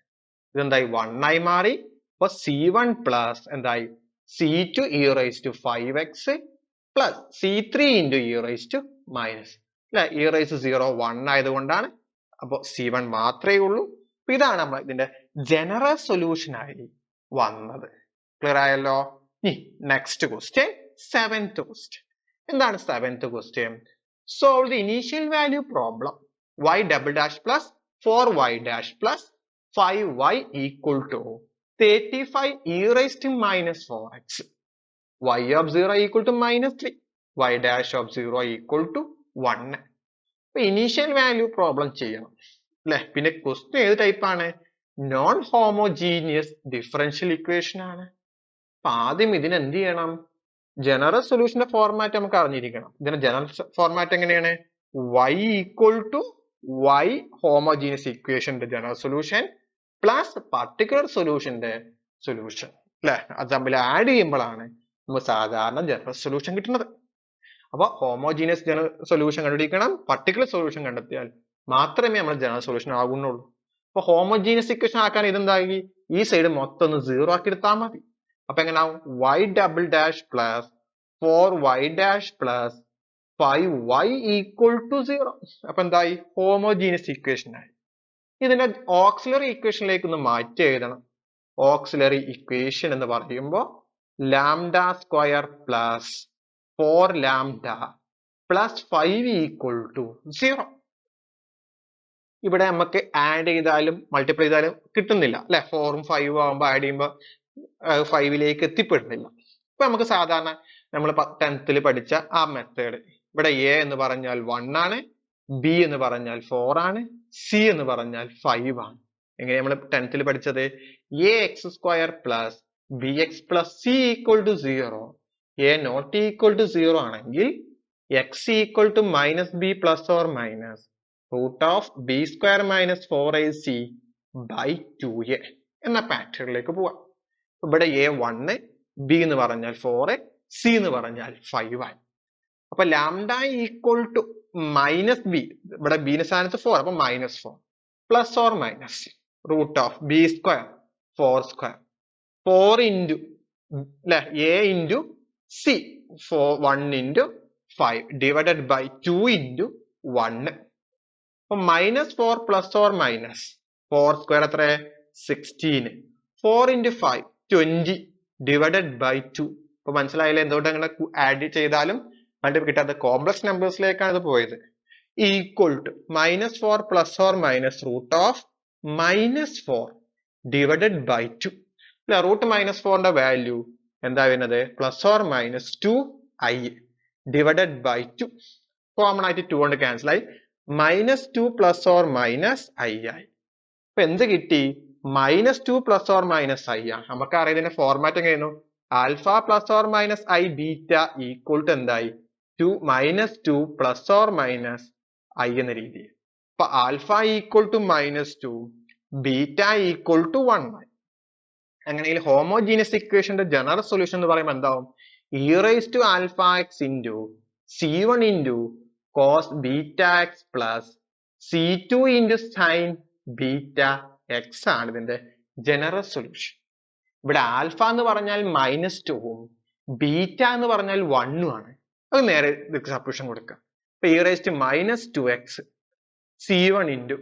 Speaker 1: ഇതെന്തായി 1 ആയി മാറി അപ്പൊ c1 പ്ലസ് എന്തായി c2 e raised to 5x plus c3 into e raised to minus അല്ലെ e raised to 0 1 ആയതുകൊണ്ടാണ് അപ്പൊ c1 മാത്രമേ ഉള്ളൂ അപ്പൊ ഇതാണ് നമ്മൾ ഇതിന്റെ ജനറൽ സൊല്യൂഷൻ ആയി വന്നത് ക്ലിയർ ആയല്ലോ? Next question, 7th question. എന്താണ് 7th question? Solve the initial value problem y double dash plus 4y dash plus 5y equal to 35 e raised to minus 4x, y of 0 equal to minus 3, y dash of 0 equal to 1. അപ്പൊ initial value problem ചെയ്യണം അല്ലെ? പിന്നെ question ഏത് type ആണ്? Non homogeneous differential equation ആണ്. അപ്പൊ ആദ്യം ഇതിന് എന്ത് ചെയ്യണം? ജനറൽ സൊല്യൂഷന്റെ ഫോർമാറ്റ് നമുക്ക് അറിഞ്ഞിരിക്കണം. ഇതിന്റെ ജനറൽ ഫോർമാറ്റ് എങ്ങനെയാണ്? y equal to y homogeneous ഇക്വേഷന്റെ ജനറൽ സൊല്യൂഷൻ പ്ലസ് പർട്ടിക്കുലർ സൊല്യൂഷന്റെ സൊല്യൂഷൻ അല്ലെ? അത് തമ്മിൽ ആഡ് ചെയ്യുമ്പോഴാണ് നമുക്ക് സാധാരണ ജനറൽ സൊല്യൂഷൻ കിട്ടുന്നത്. അപ്പൊ ഹോമോജീനിയസ് ജനറൽ സൊല്യൂഷൻ കണ്ടുപിടിക്കണം, പർട്ടിക്കുലർ സൊല്യൂഷൻ കണ്ടെത്തിയാൽ മാത്രമേ നമ്മൾ ജനറൽ സൊല്യൂഷൻ ആകുന്നുള്ളൂ. അപ്പൊ ഹോമോജീനിയസ് ഇക്വേഷൻ ആക്കാൻ ഇതെന്തായി? ഈ സൈഡ് മൊത്തം ഒന്ന് 0 ആക്കി എടുത്താൽ മതി. അപ്പൊ എങ്ങനെയാവും? y double dash plus 4y dash plus 5y equal to 0. അപ്പൊ എന്തായി? ഹോമോജീനിയസ് ഇക്വേഷൻ ആയി. ഇതിന്റെ ഓക്സിലറി ഇക്വേഷനിലേക്ക് ഒന്ന് മാറ്റി എഴുതണം. ഓക്സിലറി ഇക്വേഷൻ എന്ന് പറയുമ്പോൾ lambda square plus 4 lambda plus 5 equal to 0. ഇവിടെ നമുക്ക് ആഡ് ചെയ്താലും മൾട്ടിപ്ലൈ ചെയ്താലും കിട്ടുന്നില്ല അല്ലെ? 4ഉം 5ഉം ആകുമ്പോൾ ആഡ് ചെയ്യുമ്പോൾ 5ലേക്ക് എത്തിപ്പെടുന്നില്ല. ഇപ്പൊ നമുക്ക് സാധാരണ നമ്മൾ 10th പഠിച്ച ആ മെത്തേഡ്, ഇവിടെ a എന്ന് പറഞ്ഞാൽ 1 ആണ്, b എന്ന് പറഞ്ഞാൽ 4 ആണ്, c എന്ന് പറഞ്ഞാൽ 5 ആണ്. എങ്ങനെ നമ്മൾ 10th പഠിച്ചത്? ax square plus bx plus c equal to 0, a not equal to 0 ആണെങ്കിൽ x equal to minus b plus or minus root of b square minus 4ac by 2a എന്ന പാറ്റേണിലേക്ക് പോവാം. ഇവിടെ a 1, b എന്ന് പറഞ്ഞാൽ 4, c എന്ന് പറഞ്ഞാൽ 5 ആയി. അപ്പൊ lambda equal to minus b, ഇവിടെ ബിന്റെ സ്ഥാനത്ത് 4, അപ്പൊ minus 4 plus or minus root of b square 4 square 4 into അല്ലെ a into c 1 into 5 divided by 2 into 1. അപ്പൊ minus 4 plus or minus 4 square എത്ര? 16, 4 ഇൻറ്റു 5 20 ഡിവൈഡഡ് ബൈ 2. അപ്പൊ മനസ്സിലായില്ലേ എന്തുകൊണ്ട് അങ്ങനെ ആഡ് ചെയ്താലും മൾട്ടിപ്പിൾ കിട്ടാത്ത കോംപ്ലക്സ് നമ്പേഴ്സിലേക്കാണ് ഇത് പോയത്. Equal to minus 4 plus or minus root of minus 4 divided by 2 അല്ലെ? റൂട്ട് മൈനസ് 4ന്റെ വാല്യൂ എന്താ വരുന്നത്? Plus or minus 2i divided by 2. Common ആയിട്ട് 2 കൊണ്ട് ക്യാൻസൽ ആയി, minus 2 plus or minus i ആയി. അപ്പൊ എന്ത് കിട്ടി? Minus 2 plus or minus i ആണ്. നമുക്ക് അറിയാം ഫോർമാറ്റ് എങ്ങനെയായിരുന്നു? Alpha plus or minus i beta equal to എന്തായി? Minus 2 plus or minus i എന്ന രീതിയിൽ. അപ്പൊ alpha equal to minus 2, beta equal to 1 ആയി. അങ്ങനെയെങ്കിൽ ഹോമോജീനിയസ് ഇക്വേഷന്റെ ജനറൽ സൊല്യൂഷൻ എന്ന് പറയുമ്പോൾ എന്താവും? e raised to alpha x into c1 into cos beta x plus c2 into sin beta x ആണ് ഇതിന്റെ ജനറൽ സൊല്യൂഷൻ. ഇവിടെ ആൽഫ എന്ന് പറഞ്ഞാൽ മൈനസ് 2ഉം ബീറ്റ എന്ന് പറഞ്ഞാൽ 1ഉം ആണ്. അത് നേരെ സബ്സ്റ്റിറ്റ്യൂഷൻ കൊടുക്കാം. അപ്പൊ e raised to minus 2x c1 into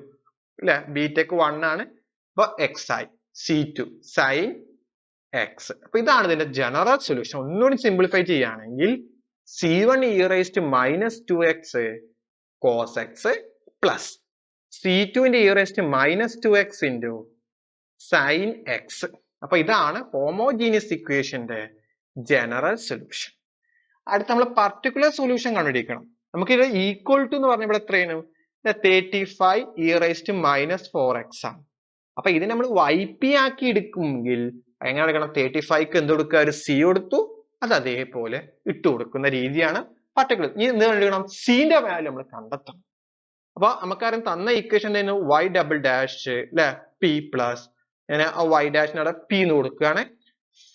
Speaker 1: അല്ലെ ബീറ്റക്ക് 1 ആണ്, അപ്പൊ x ആയി, c2 sin x. അപ്പൊ ഇതാണ് ഇതിന്റെ ജനറൽ സൊല്യൂഷൻ. ഒന്നുകൂടി സിംപ്ലിഫൈ ചെയ്യുകയാണെങ്കിൽ c1 e raised to minus 2x cos x plus c2 ന്റെ e raised to minus 2x into sin x. അപ്പൊ ഇതാണ് ഹോമോജീനിയസ് ഇക്വേഷന്റെ ജനറൽ സൊല്യൂഷൻ. അടുത്ത നമ്മൾ പർട്ടിക്കുലർ സൊല്യൂഷൻ കണ്ടുപിടിക്കണം. നമുക്ക് ഇത് ഈക്വൽ ടു എന്ന് പറഞ്ഞ ഇവിടെ എത്രയാണ്? 35 e raised to minus 4x ആണ്. അപ്പൊ ഇത് നമ്മൾ yp ആക്കി എടുക്കുമെങ്കിൽ എങ്ങനെ എടുക്കണം? 35ക്ക് എന്ത് കൊടുക്കുക? ഒരു c കൊടുത്തു, അത് അതേപോലെ ഇട്ട് കൊടുക്കുന്ന രീതിയാണ് പർട്ടിക്കുലർ. ഇനി എന്ത് കണ്ടുപിടിക്കണം? c ന്റെ വാല്യൂ നമ്മൾ കണ്ടെത്തണം. അപ്പൊ നമുക്കറിയാം തന്ന ഇക്വേഷൻ y ഡബിൾ ഡാഷ് അല്ലെ p പ്ലസ് ഞാൻ ആ y ഡാഷിനോടെ p എന്ന് കൊടുക്കുകയാണ്.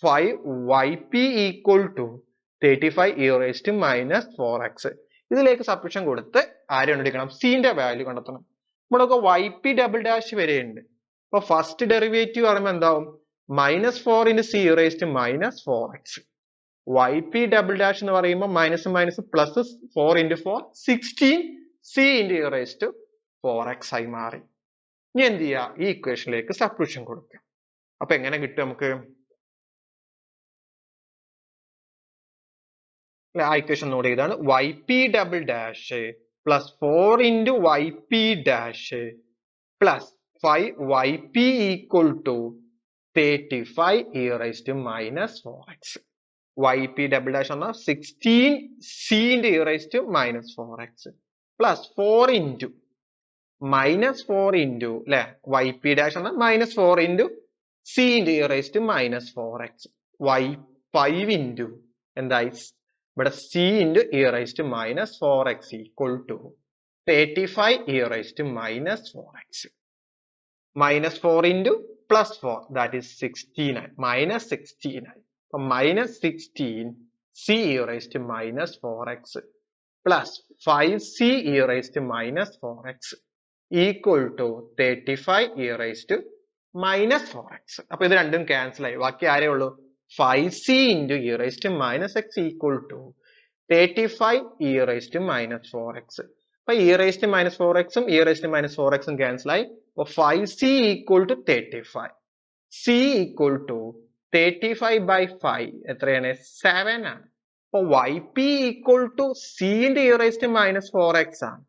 Speaker 1: 5yp equal to 35 e raised to minus 4x. ഇതിലേക്ക് സബ്സ്റ്റിറ്റ്യൂഷൻ കൊടുത്ത് ആര് കണ്ടുപിടിക്കണം? c ന്റെ വാല്യൂ കണ്ടെത്തണം. നമ്മളൊക്കെ yp ഡബിൾ ഡാഷ് വരെയുണ്ട്. അപ്പൊ ഫസ്റ്റ് ഡെറിവേറ്റീവ് പറയുമ്പോൾ എന്താവും? Minus 4 into c raised to minus 4x. yp double dash എന്ന് പറയുമ്പോൾ minus minus plus 4 into 4 16 c into e raised to 4x ആയി മാറി. ഇനി എന്ത് ചെയ്യുക? ഈ ഇക്വേഷനിലേക്ക് സബ്സ്റ്റിറ്റ്യൂഷൻ കൊടുക്കുക. അപ്പൊ എങ്ങനെ കിട്ടും നമുക്ക്? ആ ഇക്വേഷൻ നോട്ട് ചെയ്താണ് yp double dash plus 4 into yp dash plus 5yp equal to 35 e raised to minus 4x. yp double dash on 16c into e raised to minus 4x plus 4 into minus 4 into yp dash on minus 4 into c into e raised to minus 4x y 5 into എന്തായി ഇവിടെ c into e raised to minus 4x equal to 35 e raised to minus 4x minus 4 into plus 4 that is 16 minus 16 so minus 16 c e raised to minus 4x plus 5c e raised to minus 4x equal to 35 e raised to minus 4x. അപ്പോൾ ഇത് രണ്ടും cancel ആയി. ബാക്കി ആരേ ഉള്ളൂ 5c into e raised to minus x equal to 35 e raised to minus 4x. അപ്പോൾ e raised to minus 4x ഉം e raised to minus 4x ഉം cancel ആയി. അപ്പോൾ 5c equal to 35. c equal to 35 by 5 എത്രയാണ് 7 ആണ്. അപ്പോൾ yp equal to c into e raised to minus 4x ആണ്.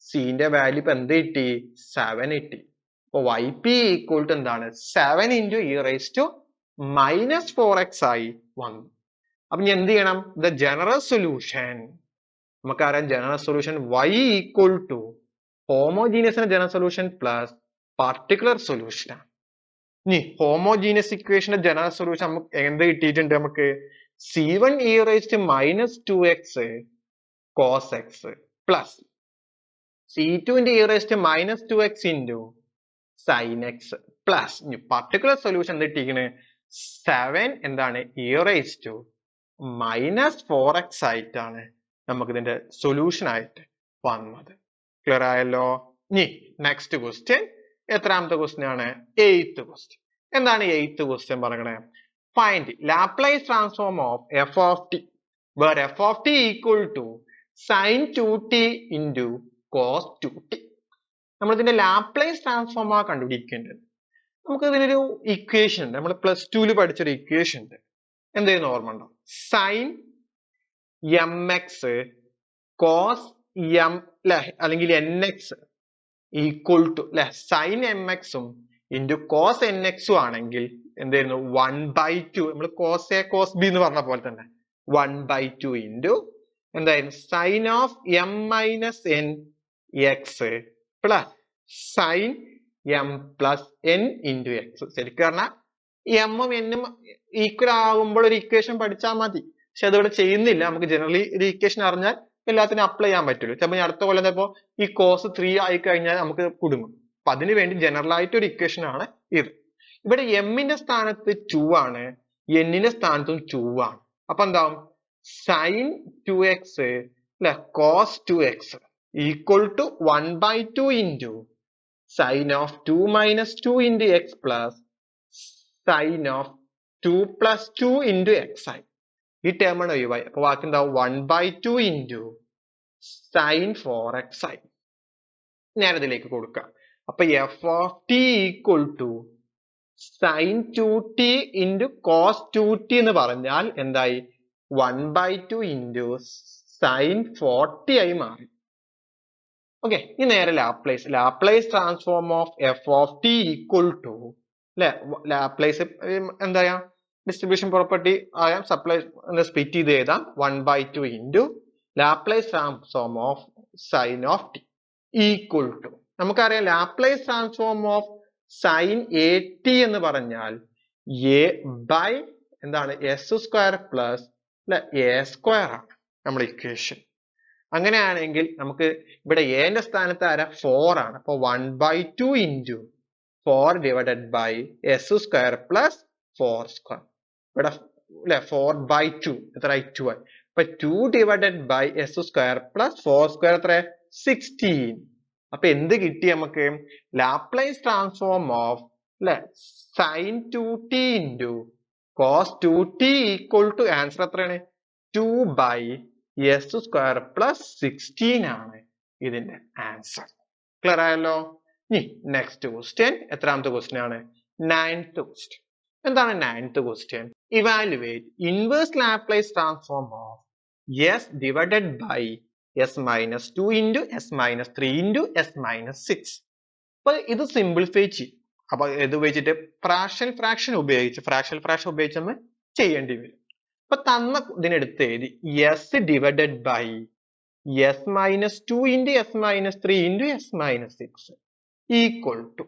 Speaker 1: c ന്റെ വാല്യൂ ഇപ്പൊ എന്ത് കിട്ടി 7 കിട്ടി. അപ്പോൾ yp equal to എന്താണ് 7 into e raised to minus 4x ആയി വന്നു. അപ്പൊ ഇനി എന്ത് ചെയ്യണം the general solution നമുക്കറിയാം general solution y equal to homogeneous general solution plus particular solution ആണ്. ഇനി homogeneous equation general solution നമുക്ക് എന്ത് കിട്ടിയിട്ടുണ്ട് നമുക്ക് c1 e raised to minus 2x cos x plus c2 into e raised to minus 2x into sin x plus ഇനി particular solution എന്ത് കിട്ടിയിരിക്കുന്നത് 7 എന്താണ് e raised to minus 4x ആയിട്ടാണ് നമുക്ക് ഇതിന്റെ സൊല്യൂഷൻ ആയിട്ട് വന്നത്. ക്ലിയർ ആയല്ലോ? ഇനി നെക്സ്റ്റ് ക്വസ്റ്റ്യൻ എത്രാമത്തെ ക്വസ്റ്റ്യൻ ആണ് 8th ക്വസ്റ്റ്യൻ. എന്താണ് 8th ക്വസ്റ്റ്യൻ പറയണേ? Find Laplace transform of f of t where f of t equal to sin 2t into cos 2t. നമ്മൾ ഇതിന്റെ ലാപ്ലേസ് ട്രാൻസ്ഫോം ആ കണ്ടുപിടിക്കേണ്ടത്. നമുക്ക് ഇതിനൊരു ഇക്വേഷൻ ഉണ്ട്, നമ്മൾ +2 പഠിച്ചൊരു ഇക്വേഷൻ ഉണ്ട്. എന്തെങ്കിലും ഓർമ്മ ഉണ്ടോ? സൈൻ mx കോസ് m അല്ലെങ്കിൽ nx equal to sine mx ഉം ഇൻറ്റു കോസ് nx ഉം ആണെങ്കിൽ എന്തായിരുന്നു 1/2 നമ്മൾ കോസ് എ കോസ് ബി എന്ന് പറഞ്ഞ പോലെ തന്നെ 1/2 ഇൻറ്റു എന്തായിരുന്നു sine of m minus n x plus sine m plus n into x. ശരിക്കും പറഞ്ഞാൽ m ഉം n ഉം ഈക്വൽ ആകുമ്പോൾ ഒരു ഇക്വേഷൻ പഠിച്ചാൽ മതി. പക്ഷെ അതിവിടെ ചെയ്യുന്നില്ല. നമുക്ക് ജനറലി ഒരു ഇക്വേഷൻ അറിഞ്ഞാൽ എല്ലാത്തിനും അപ്ലൈ ചെയ്യാൻ പറ്റുള്ളൂ. ചിലപ്പോൾ അടുത്ത കൊല്ലം ചിലപ്പോൾ ഈ കോസ് 3 ആയി കഴിഞ്ഞാൽ നമുക്ക് കുടുങ്ങും. അപ്പൊ അതിനു വേണ്ടി ജനറൽ ആയിട്ട് ഒരു ഇക്വേഷൻ ആണ് ഇത്. ഇവിടെ എമ്മിന്റെ സ്ഥാനത്ത് 2 ആണ്, എന്നിന്റെ സ്ഥാനത്തും 2 ആണ്. അപ്പൊ എന്താവും sine 2x cos 2x equal to 1/2 into sine of 2 minus 2 into x plus sine of 2 plus 2 into x ആയി. ഈ ടേം ആണ് ഒഴിവായി. അപ്പൊ ബാക്കി എന്താവും 1/2 ഇൻറ്റു സൈൻ 4x ആയി. ഞാൻ ഇതിലേക്ക് കൊടുക്കാം. അപ്പൊ f of t equal to sine 2t into cos 2t എന്ന് പറഞ്ഞാൽ എന്തായി 1/2 ഇൻറ്റു സൈൻ 40 ആയി മാറി. ഓക്കെ, ഇനി നേരെ Laplace transform of f of t equal to Laplace എന്താ ഡിസ്ട്രിബ്യൂഷൻ പ്രോപ്പർട്ടി ആയ സപ്ലൈ സ്പ്ലിറ്റ് ചെയ്ത് എഴുതാം 1/2 into Laplace transform of sine of t equal to നമുക്കറിയാം Laplace transform of sine a t എന്ന് പറഞ്ഞാൽ എ ബൈ എന്താണ് s square plus a square ആണ് നമ്മുടെ ഇക്വേഷൻ. അങ്ങനെയാണെങ്കിൽ നമുക്ക് ഇവിടെ എന്റെ സ്ഥാനത്ത് ആരാ 4 ആണ്. അപ്പൊ 1/2 into 4 divided by s square plus 4 square. ഇവിടെ 4/2 എത്ര 2 ആയി. അപ്പൊ 2 divided by s square plus 4 square എത്ര 16. അപ്പൊ എന്ത് കിട്ടി നമുക്ക് Laplace transform of sine 2t into cos 2t equal to answer എത്രയാണ് 2/s സ്ക്വയർ പ്ലസ് 16 ആണ് ഇതിന്റെ ആൻസർ. ക്ലിയർ ആയല്ലോ? ഇനി നെക്സ്റ്റ് ക്വസ്റ്റ്യൻ എത്രാമത്തെ ക്വസ്റ്റ്യൻ ആണ് 9th ക്വസ്റ്റ്യൻ. എന്താണ് 9th question? Evaluate inverse Laplace transform of s divided by s minus 2 into s minus 3 into s minus 6. അപ്പൊ ഇത് സിംപ്ലിഫൈ ചെയ്യും. അപ്പൊ ഇത് വെച്ചിട്ട് ഫ്രാക്ഷൻ ഉപയോഗിച്ച് നമ്മൾ ചെയ്യേണ്ടി വരും. അപ്പൊ തന്ന ഇതിനെടുത്ത് എഴുതി s divided by s minus 2 into s minus 3 into s minus 6 equal to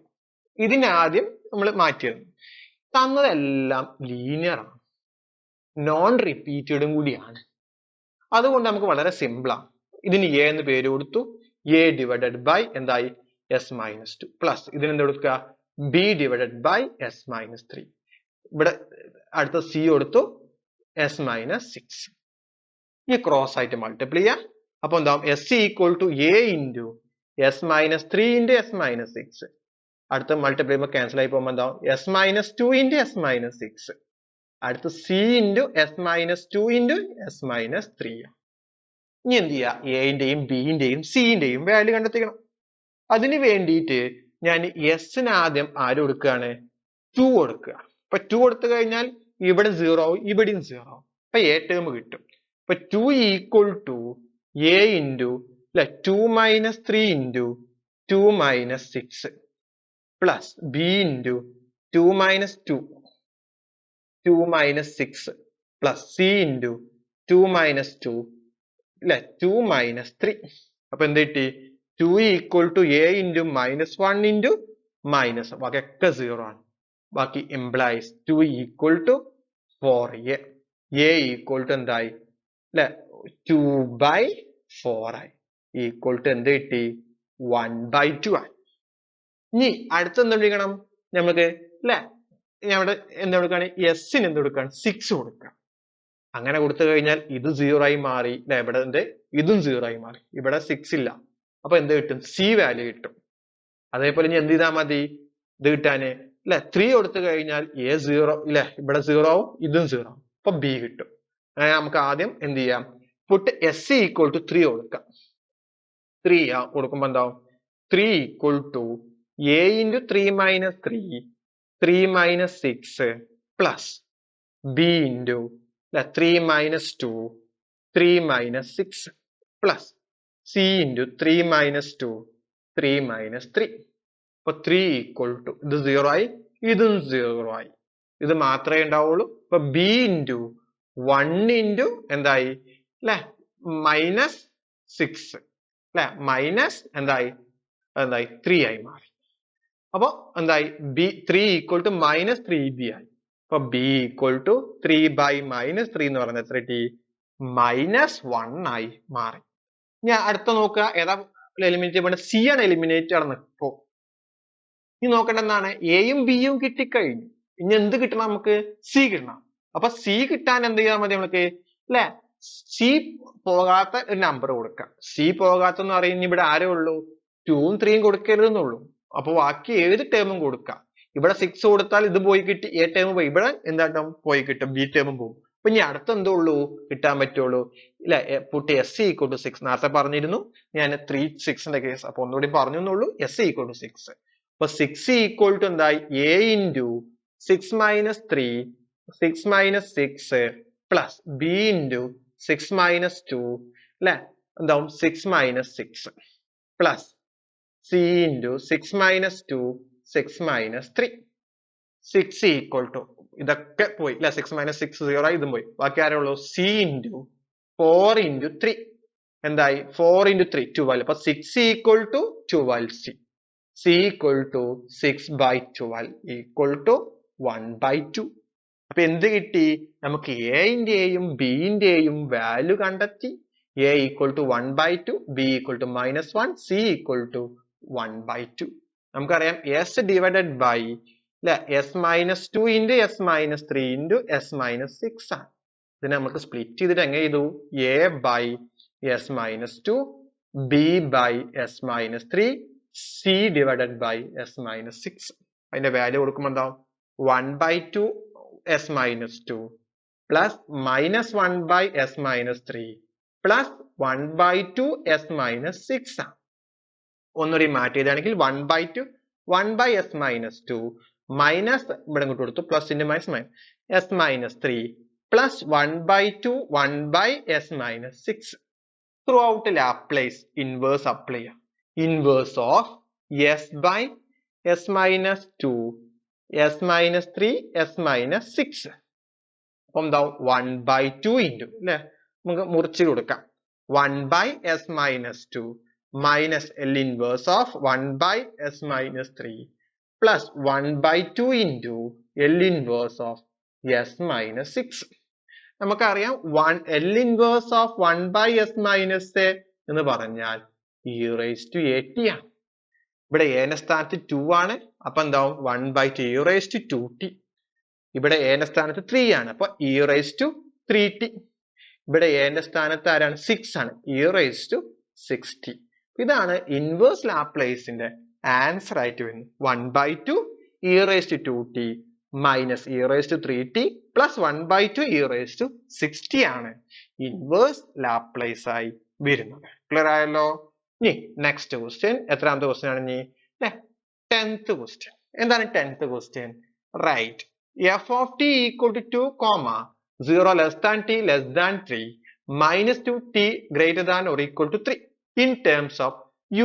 Speaker 1: ഇതിനാദ്യം നമ്മൾ മാറ്റിയത്. തന്നതെല്ലാം ലീനിയർ ആണ്, നോൺ റിപ്പീറ്റഡും കൂടിയാണ്. അതുകൊണ്ട് നമുക്ക് വളരെ സിമ്പിൾ ആണ്. ഇതിന് എ എന്ന് പേര് കൊടുത്തു. എ ഡിവൈഡഡ് ബൈ എന്തായി എസ് മൈനസ് 2 പ്ലസ് ഇതിനെന്ത് കൊടുക്കുക b divided by s minus 3. ഇവിടെ അടുത്ത സി കൊടുത്തു എസ് മൈനസ് 6. ഈ ക്രോസ് ആയിട്ട് മൾട്ടിപ്ലൈ ചെയ്യാം. അപ്പൊ എന്താവും s equal to a into s minus 3 into s minus 6. അടുത്ത മൾട്ടിപ്ലൈ ചെയ്യുമ്പോൾ ക്യാൻസൽ ആയി പോകുമ്പോൾ എന്താവും s minus 2 into s minus 6. അടുത്ത് c into s minus 2 into s minus 3. ഇനി എന്ത് ചെയ്യുക, എൻ്റെയും ബിന്റെയും സിന്റെയും വാല്യൂ കണ്ടെത്തിക്കണം. അതിന് വേണ്ടിയിട്ട് ഞാൻ എസിന് ആദ്യം ആര് കൊടുക്കുകയാണ് 2 കൊടുക്കുക. അപ്പൊ 2 കൊടുത്തു കഴിഞ്ഞാൽ ഇവിടെ 0 ആവും, ഇവിടെയും 0 ആവും. അപ്പൊ എ ടേം കിട്ടും. അപ്പൊ 2 equal to a into 2 minus 3 into 2 minus 6 plus b into 2 minus 2 minus 6 plus c into 2 minus 2 minus 3. അപ്പൊ എന്ത് കിട്ടി 2 equal to a into minus 1 into minus, ബാക്കിയൊക്കെ 0 ആണ്. ബാക്കി implies 2 equal to 4a. A equal to എന്തായി 2/4 ആയി. Equal to എന്ത് കിട്ടി 1/2 ആയി. ഇനി അടുത്ത എന്ത് വിളിക്കണം നമുക്ക് ഇവിടെ എന്ത് കൊടുക്കുകയാണ് എസിന് എന്ത് കൊടുക്കുകയാണ് 6 കൊടുക്കുക. അങ്ങനെ കൊടുത്തു കഴിഞ്ഞാൽ ഇത് 0 ആയി മാറി. ഇവിടെ ഇതും 0 ആയി മാറി. ഇവിടെ 6 ഇല്ല. അപ്പൊ എന്ത് കിട്ടും സി വാല്യൂ കിട്ടും. അതേപോലെ ഇനി എന്ത് ചെയ്താൽ മതി ഇത് കിട്ടാന് 3 കൊടുത്തു കഴിഞ്ഞാൽ എ 0 ഇവിടെ 0 ആവും, ഇതും 0 ആവും. അപ്പൊ ബി കിട്ടും. അങ്ങനെ നമുക്ക് ആദ്യം എന്ത് ചെയ്യാം പുട്ട് എസ് ഈക്വൽ ടു 3 കൊടുക്കാം. 3 കൊടുക്കുമ്പോ എന്താവും 3 equal to a into 3 minus 3 minus 6 plus b into 3 minus 3 minus 6 plus c into 3 minus 3 minus 3. അപ്പൊ 3 ഈക്വൽ ടു ഇത് 0 ആയി, ഇതും 0 ആയി. ഇത് മാത്രമേ ഉണ്ടാവുള്ളൂ. അപ്പൊ ബി ഇൻറ്റു 1 ഇൻറ്റു എന്തായി മൈനസ് 6 മൈനസ് എന്തായി 3 ആയി മാറി. അപ്പൊ എന്തായി B 3 equal to minus 3b ആയി. അപ്പൊ b equal to 3 by minus 3 എന്ന് പറയുന്നത് എത്ര ടി -1 ആയി മാറി. ഞാൻ അടുത്ത നോക്കുക ഏതാ എലിമിനേറ്റ് ചെയ്യണം, സി ആണ് എലിമിനേറ്റ് ആണ്. ഇപ്പോ ഇനി നോക്കേണ്ട എന്താണ് എയും ബിയും കിട്ടിക്കഴിഞ്ഞു. ഇനി എന്ത് കിട്ടണം നമുക്ക് സി കിട്ടണം. അപ്പൊ സി കിട്ടാൻ എന്ത് ചെയ്താൽ മതി നമുക്ക് സി പോകാത്ത ഒരു നമ്പർ കൊടുക്കാം. സി പോകാത്തെന്ന് പറയുന്നത് ഇവിടെ ആരേ ഉള്ളൂ 2ഉം 3ഉം കൊടുക്കരുതെന്നുള്ളൂ. അപ്പൊ ബാക്കി ഏത് ടേമും കൊടുക്കാം. ഇവിടെ 6 കൊടുത്താൽ ഇത് പോയി കിട്ടി, എ ടേം പോയി, ഇവിടെ എന്താട്ടും പോയി കിട്ടും, ബി ടേമും പോകും. അപ്പൊ ഇനി അടുത്ത് എന്തോ ഉള്ളൂ കിട്ടാൻ പറ്റുള്ളൂ പുട്ട് എസ് ഈക്വൽ ടു 6. നേരത്തെ പറഞ്ഞിരുന്നു ഞാൻ 3 6ന്റെ കേസ്. അപ്പൊ ഒന്നുകൂടി പറഞ്ഞു എന്നുള്ളൂ എസ് ഈക്വൽ ടു 6. അപ്പൊ 6 ഈക്വൽ ടു എന്തായി a into 6 minus 3 6 minus 6 plus b into 6 minus 2 എന്താവും 6 minus 6 plus c into 6 minus 2 6 minus 3. 6 equal to ഇതൊക്കെ പോയി 6 മൈനസ് 6 0 ആയി, ഇതും പോയി. ബാക്കി ആരേ ഉള്ളൂ സി ഇൻറ്റു 4 ഇൻറ്റു 3 എന്തായി 4 ഇൻറ്റു 3 12. അപ്പൊ 6 equal to 12c. c equal to 6/12 equal to 1/2. അപ്പൊ എന്ത് കിട്ടി നമുക്ക് എന്റെയും ബിന്റെയും വാല്യൂ കണ്ടെത്തി. a equal to 1/2, b equal to -1, c equal to 1/2. നമുക്കറിയാം s divided by s minus 2 into s minus 3 into s minus 6 ആണ്. ഇതിനെ നമുക്ക് സ്പ്ലിറ്റ് ചെയ്തിട്ട് എങ്ങനെ ചെയ്തു a by s minus 2, b by s minus 3, c divided by s minus 6. അതിന്റെ value കൊടുക്കുമ്പോൾ എന്താവും 1/2 s minus 2 plus -1 by s minus 3 plus 1/2 s minus 6 ആണ്. ഒന്നുകൂടി മാറ്റി ചെയ്താണെങ്കിൽ 1/2 1 ബൈ എസ് മൈനസ് 2 മൈനസ് ഇവിടെ ഇങ്ങോട്ട് കൊടുത്തു plus into minus s minus 3 plus 1 by 2 1 by s minus 6. Throughout Laplace inverse apply. Inverse of s by s minus 2 s minus 3 s minus 6. അപ്പം എന്താ 1 by 2 into അല്ലെ നമുക്ക് മുറിച്ച് കൊടുക്കാം 1 by s minus 2 minus L inverse of 1 by s minus 3 plus 1 by 2 into L inverse of s minus 6. നമുക്കറിയാം L inverse of 1 by s minus a എന്ന് പറഞ്ഞാൽ e raised to at ആണ്. ഇവിടെ a ന്റെ സ്ഥാനത്ത് 2 ആണ്. അപ്പൊ എന്താവും 1 by 2 e raised to 2t. ഇവിടെ a ന്റെ സ്ഥാനത്ത് 3 ആണ്. അപ്പൊ e raised to 3t. ഇവിടെ a ന്റെ സ്ഥാനത്ത് ആരാണ് 6 ആണ്. e raised to 6t. ഇതാണ് ഇൻവേഴ്സ് ലാപ്ലേസിന്റെ ആൻസർ ആയിട്ട് വരുന്നത് 1 by 2 e raised to 2t minus e raised to 3t plus 1 by 2 e raised to 6t ആണ് ഇൻവേഴ്സ് ലാപ്ലേസ് ആയി വരുന്നത്. ക്ലിയർ ആയല്ലോ? ഇനി നെക്സ്റ്റ് ക്വസ്റ്റ്യൻ എത്രാമത്തെ ക്വസ്റ്റ്യൻ ആണ്? ഇനി 10th ക്വസ്റ്റ്യൻ. എന്താണ് 10th question? Write f of t equal to 2 comma 0 less than t less than 3 minus 2 t greater than or equal to 3 in terms of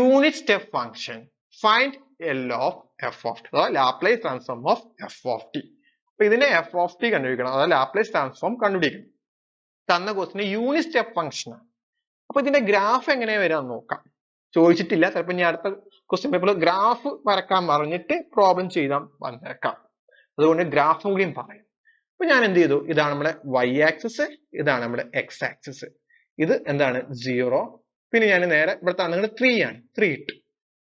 Speaker 1: unit step function. Find L of f of t. അഥവാ Laplace transform of f of t. അപ്പൊ ഇതിന്റെ f of t കണ്ടുപിടിക്കണം, അഥവാ Laplace transform കണ്ടുപിടിക്കണം. തന്ന ക്വസ്റ്റിന് unit step function ആണ്. അപ്പൊ ഇതിന്റെ ഗ്രാഫ് എങ്ങനെ വരാന്ന് നോക്കാം. ചോദിച്ചിട്ടില്ല, ചിലപ്പോൾ ഞാൻ അടുത്ത ക്വസ്റ്റ്യൻ പേപ്പറിൽ ഗ്രാഫ് വരക്കാൻ പറഞ്ഞിട്ട് പ്രോബ്ലം ചെയ്താൽ വന്നേക്കാം. അതുകൊണ്ട് ഗ്രാഫും കൂടിയും പറയും. അപ്പൊ ഞാൻ എന്ത് ചെയ്തു, ഇതാണ് നമ്മുടെ y ആക്സിസ്, ഇതാണ് നമ്മുടെ x ആക്സിസ്. ഇത് എന്താണ് 0. പിന്നെ ഞാൻ നേരെ ഇവിടെ തന്നത് 3 ആണ്, 3 ഇട്ടു.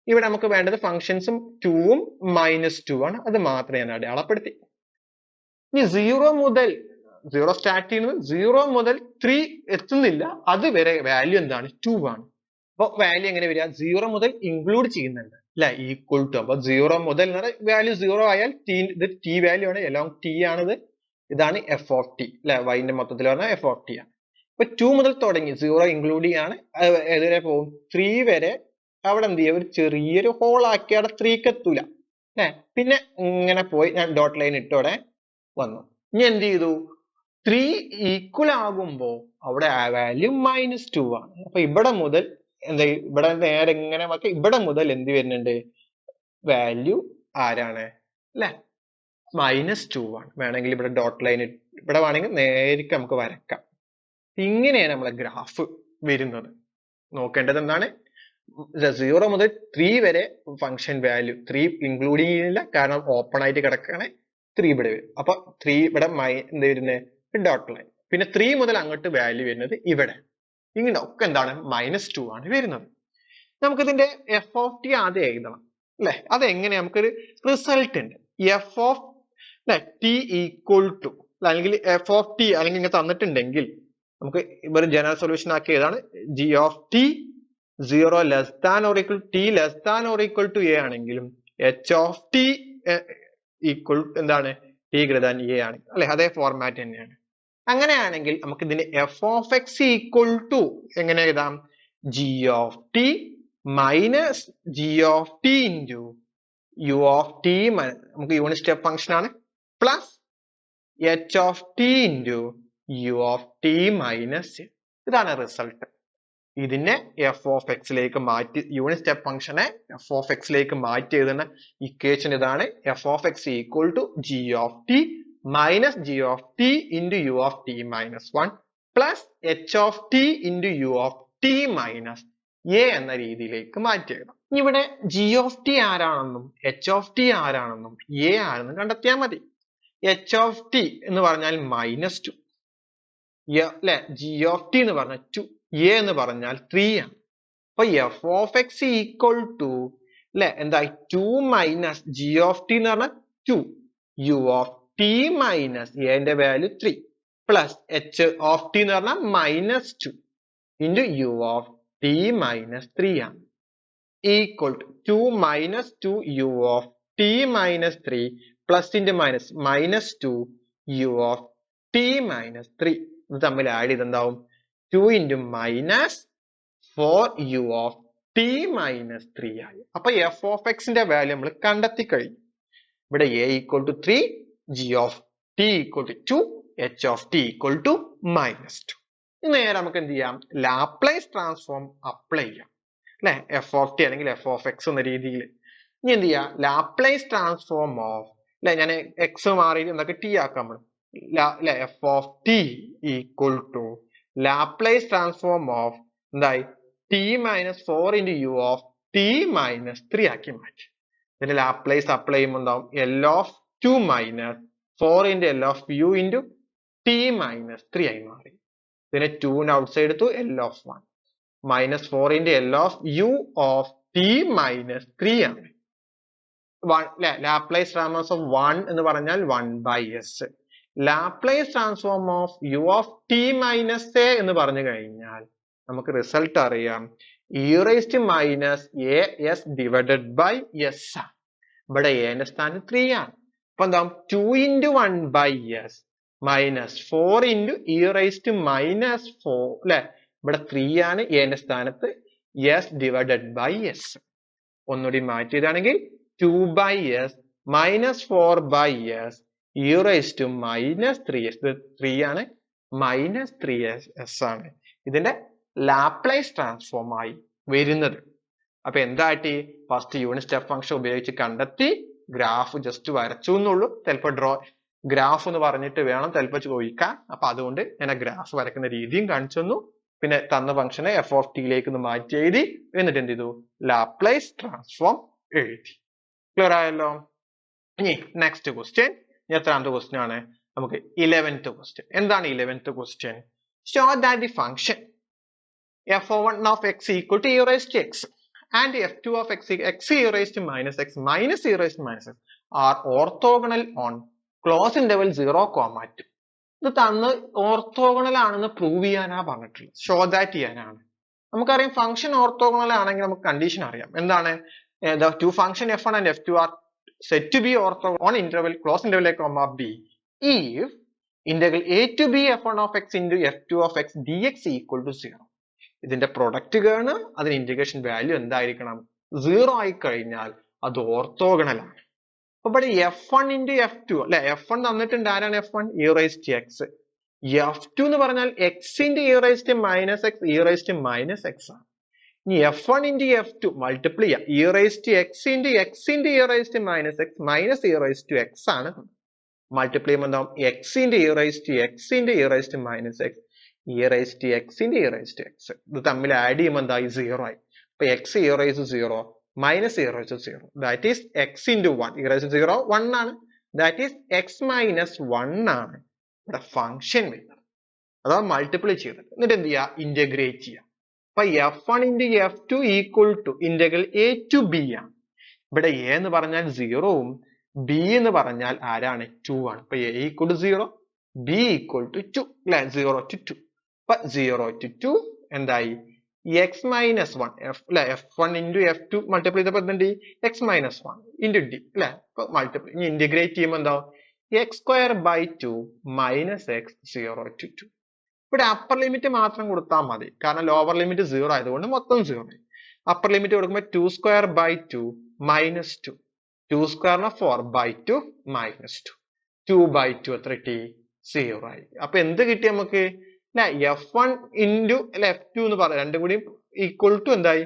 Speaker 1: ഇവിടെ നമുക്ക് വേണ്ടത് ഫംഗ്ഷൻസും 2ഉം -2 ആണ്. അത് മാത്രമേ ഞാൻ അടയാളപ്പെടുത്തി. ഇനി 0 മുതൽ 0 സ്റ്റാർട്ട് ചെയ്യുന്നത് 0 മുതൽ 3 എത്തുന്നില്ല, അതുവരെ വാല്യൂ എന്താണ് 2 ആണ്. അപ്പൊ വാല്യൂ എങ്ങനെ വരിക? 0 മുതൽ ഇൻക്ലൂഡ് ചെയ്യുന്നുണ്ട് അല്ലെ, ഈക്വൽ ടു. അപ്പൊ 0 മുതൽ വാല്യൂ 0 ആയാൽ ഇത് t വാല്യൂ ആണ്, എലോങ് t ആണിത്. ഇതാണ് f of t അല്ലെ, y-ന്റെ മൊത്തത്തിൽ പറഞ്ഞാൽ f of t ആണ്. അപ്പൊ 2 മുതൽ തുടങ്ങി 0 ഇൻക്ലൂഡ് ചെയ്യാണ്, ഏതുവരെ പോകും? 3 വരെ. അവിടെ എന്ത് ചെയ്യുക, ഒരു ചെറിയൊരു ഹോൾ ആക്കി അവിടെ 3ക്ക് എത്തൂല അല്ലെ. പിന്നെ ഇങ്ങനെ പോയി ഞാൻ ഡോട്ട് ലൈൻ ഇട്ടോടെ വന്നു. ഇനി എന്ത് ചെയ്തു, 3 ഈക്വൽ ആകുമ്പോ അവിടെ ആ വാല്യൂ -2 ആണ്. അപ്പൊ ഇവിടെ മുതൽ എന്താ, ഇവിടെ നേരെ ഇങ്ങനെ ഇവിടെ മുതൽ എന്ത് വരുന്നുണ്ട്, വാല്യൂ ആരാണ് അല്ലെ, -2 ആണ്. വേണമെങ്കിൽ ഇവിടെ ഡോട്ട് ലൈൻ ഇവിടെ വേണമെങ്കിൽ നേരിട്ട് നമുക്ക് വരക്കാം. ഇങ്ങനെയാണ് നമ്മളെ ഗ്രാഫ് വരുന്നത്. നോക്കേണ്ടത് എന്താണ്, 0 മുതൽ 3 വരെ ഫംഗ്ഷൻ വാല്യൂ 3 ഇൻക്ലൂഡ് ചെയ്യുന്നില്ല, കാരണം ഓപ്പൺ ആയിട്ട് കിടക്കുകയാണ്. 3 ഇവിടെ വരും. അപ്പൊ 3 ഇവിടെ എന്ത് വരുന്നത്, ഡോട്ട് ലൈൻ. പിന്നെ 3 മുതൽ അങ്ങോട്ട് വാല്യൂ വരുന്നത് ഇവിടെ. ഇങ്ങനെ ഒക്കെ എന്താണ്, -2 ആണ് വരുന്നത്. നമുക്കിതിന്റെ f of t ആദ്യം എഴുതണം അല്ലെ. അതെങ്ങനെ, നമുക്കൊരു റിസൾട്ട് ഉണ്ട്. f of t equal to, അല്ലെങ്കിൽ f of t അല്ലെങ്കിൽ ഇങ്ങനെ തന്നിട്ടുണ്ടെങ്കിൽ നമുക്ക് ഇവിടെ ജനറൽ സൊല്യൂഷൻ ആക്കി ഏതാണ്, g of t 0 less than or equal t less than or equal to a ആണെങ്കിലും h of t ഈക്വൽ എന്താണ്, t ഗ്രേറ്റർ ദാൻ a ആണ് അല്ലെ. അതേ ഫോർമാറ്റ് തന്നെയാണ്. അങ്ങനെയാണെങ്കിൽ നമുക്ക് ഇതിന്റെ f of x equal to എങ്ങനെ എഴുതാം, g of t minus g of t into u of t, നമുക്ക് യൂണിറ്റ് സ്റ്റെപ്പ് ഫംഗ്ഷൻ ആണ്, plus h of t into u of t minus. ഇതാണ് റിസൾട്ട്. ഇതിനെ f of x ലേക്ക് മാറ്റി, unit step ഫംഗ്ഷനെ f of x ലേക്ക് മാറ്റി എഴുതുന്ന ഇക്വേഷൻ ഇതാണ്. f of x equal to g of t minus g of t into u of t minus 1 plus h of t into u of t minus a എന്ന രീതിയിലേക്ക് മാറ്റി എഴുതാം. ഇവിടെ g of t ആരാണെന്നും h of t ആരാണെന്നും a ആണെന്നും കണ്ടെത്തിയാൽ മതി. h of t എന്ന് പറഞ്ഞാൽ -2 അല്ലെ, g of t എന്ന് പറഞ്ഞാൽ 2, a എന്ന് പറഞ്ഞാൽ 3 ആണ്. അപ്പൊ f of x equal to അല്ലെ എന്തായി, 2 മൈനസ് g of t എന്ന് പറഞ്ഞാൽ 2, u of t minus a ന്റെ value 3 plus h of t എന്ന് പറഞ്ഞാൽ -2 into u of t minus 3 ആണ്, equal to 2 minus 2 u of t minus 3 plus into minus -2 u of t minus 3. ഇത് തമ്മിൽ add ചെയ്തെന്താവും, 2 into minus 4 u of t minus 3 ആയി. അപ്പൊ f of x ന്റെ value നമ്മൾ കണ്ടെത്തി കഴിഞ്ഞു. ഇവിടെ a equal to 3, g of t equal to 2, h of t equal to -2. നേരെ നമുക്ക് എന്ത് ചെയ്യാം, ലാപ്ലേസ് ട്രാൻസ്ഫോം അപ്ലൈ ചെയ്യാം അല്ലെ, എഫ് ഓഫ് ടി അല്ലെങ്കിൽ എഫ് ഓഫ് എക്സ് എന്ന രീതിയിൽ. ഇനി എന്ത് ചെയ്യാം, ലാപ്ലേസ് ട്രാൻസ്ഫോം ഓഫ് അല്ലെ, ഞാൻ എക്സ് മാറി എന്നൊക്കെ ടി ആക്കാം നമ്മൾ, f of t equal to Laplace transform of എന്തായി t minus 4 into u of t minus 3 ആക്കി മാറ്റി. ഇതിന്റെ ലാപ്ലേസ് അപ്ലൈ ചെയ്യുമ്പോൾ എന്താവും, l of 2 minus 4 into l of u into t minus 3 ആയി മാറി. ഇതിനെ 2 ഔട്ട്സൈഡ് എടുത്തു, l of 1 minus 4 into l of u of t minus 3 ആണ്. ലാപ്ലേസ് ട്രാൻസ്ഫോം ഓഫ് 1 എന്ന് പറഞ്ഞാൽ 1/s. Laplace transform of u of t minus a എന്ന് പറഞ്ഞു കഴിഞ്ഞാൽ നമുക്ക് റിസൾട്ട് അറിയാം, e raised minus as divided by s ആണ്. ഇവിടെ a ന്റെ സ്ഥാനത്ത് 3 ആണ്. അപ്പൊ എന്താ 2 into 1/s minus 4 into e raised minus 4 അല്ലെ, ഇവിടെ 3 ആണ്, a ന്റെ സ്ഥാനത്ത് s divided by s. ഒന്നുകൂടി മാറ്റിയതാണെങ്കിൽ 2/s minus 4/s e raised minus 3s. ഇത് 3 ആണ്, മൈനസ് 3s ആണ് ഇതിന്റെ ലാപ്ലേസ് ട്രാൻസ്ഫോം ആയി വരുന്നത്. അപ്പൊ എന്തായിട്ട് ഫസ്റ്റ് യൂണിറ്റ് സ്റ്റെപ്പ് ഫംഗ്ഷൻ ഉപയോഗിച്ച് കണ്ടെത്തി, ഗ്രാഫ് ജസ്റ്റ് വരച്ചു എന്നുള്ളൂ. ചിലപ്പോൾ ഗ്രാഫ് എന്ന് പറഞ്ഞിട്ട് വേണം ചിലപ്പോൾ ചോദിക്കാൻ. അപ്പൊ അതുകൊണ്ട് ഞാൻ ആ ഗ്രാഫ് വരയ്ക്കുന്ന രീതിയും കാണിച്ചു തന്നു. പിന്നെ തന്ന ഫംഗ്ഷനെ എഫ് ഓഫ് ടിയിലേക്ക് ഒന്ന് മാറ്റി എഴുതി, എന്നിട്ട് എന്ത് ചെയ്തു, ലാപ്ലേസ് ട്രാൻസ്ഫോം എഴുതി. ക്ലിയർ ആയല്ലോ. ഇനി നെക്സ്റ്റ് ക്വസ്റ്റ്യൻ, എത്രാമത്തെ ക്വസ്റ്റ്യൻ ആണ്, നമുക്ക് 11th ക്വസ്റ്റ്യൻ. എന്താണ് 11th question? Show that the function f1 of x equal to e raised to x and f2 of x e raised to minus x minus e raised to minus x are orthogonal on closed interval 0, 2. ഇത് തന്ന് orthogonal ആണെന്ന് prove ചെയ്യാനാ പറഞ്ഞിട്ടുള്ളത്, show that ചെയ്യാനാണ്. നമുക്കറിയാം function orthogonal ആണെങ്കിൽ നമുക്ക് condition അറിയാം. എന്താണ്, the two function f1 and f2 are said to be orthogonal on interval closed interval a comma b if integral a to b f1 of x into f2 of x dx equal to 0. ഇതിന്റെ product കാണുക, അതിന് integration value എന്തായിരിക്കണം, 0 ആയി കഴിഞ്ഞാൽ അത് orthogonal ആണ്. അപ്പൊ ഇവിടെ f1 into f2 അല്ലെ, f1 തന്നിട്ടുണ്ട്, ആരാണ് f1, e raised to x. f2 എന്ന് പറഞ്ഞാൽ x into e raised to minus x, e raised to minus x ആണ്. ഇനി f1 into f2 മൾട്ടിപ്ലൈ ചെയ്യാം, e raised to x into e raised to minus x minus e raised to x ആണ്. Multiply ചെയ്യുമ്പോൾ എന്താവും, x into e raised to x into e raised to minus x e raised to x into e raised to x. ഇത് തമ്മിൽ add ചെയ്യുമ്പോൾ എന്തായി, 0 ആയി. അപ്പൊ x e raised to 0 minus e raised to 0, that is x into 1. e raised to 0 1 ആണ്, that is x minus 1 ആണ് ഇവിടെ function വരുന്നത്. അഥവാ മൾട്ടിപ്ലൈ ചെയ്തത്. എന്നിട്ട് എന്ത് ചെയ്യുക, ഇന്റഗ്രേറ്റ് ചെയ്യാം. അപ്പൊ f1 into f2 equal to integral a to b ആണ്. ഇവിടെ a എന്ന് പറഞ്ഞാൽ 0ഉം b എന്ന് പറഞ്ഞാൽ ആരാണ്, 2 ആണ്. അപ്പൊ a equal to 0, b equal to 2 അല്ലെ, 0 to 2. അപ്പൊ 0 to 2 എന്തായി, x minus 1 അല്ലെ, f1 into f2 മൾട്ടിപ്ലൈ ചെയ്തപ്പോ എന്തുണ്ട്, x minus 1 into d അല്ലെ. അപ്പൊ മൾട്ടിപ്ലൈ, ഇനി ഇന്റഗ്രേറ്റ് ചെയ്യുമ്പോൾ എന്താവും, x²/2 minus x 0 to 2. ഇവിടെ അപ്പർ ലിമിറ്റ് മാത്രം കൊടുത്താൽ മതി, കാരണം ലോവർ ലിമിറ്റ് 0 ആയതുകൊണ്ട് മൊത്തം 0 ആയി. അപ്പർ ലിമിറ്റ് കൊടുക്കുമ്പോൾ 2²/2 minus 2, 2² 4/2 minus 2, 2/2 എത്ര കിട്ടി, 0 ആയി. അപ്പൊ എന്ത് കിട്ടി നമുക്ക്, f1 into f2 എന്ന് പറയാം, രണ്ടും കൂടി ഈക്വൽ ടു എന്തായി,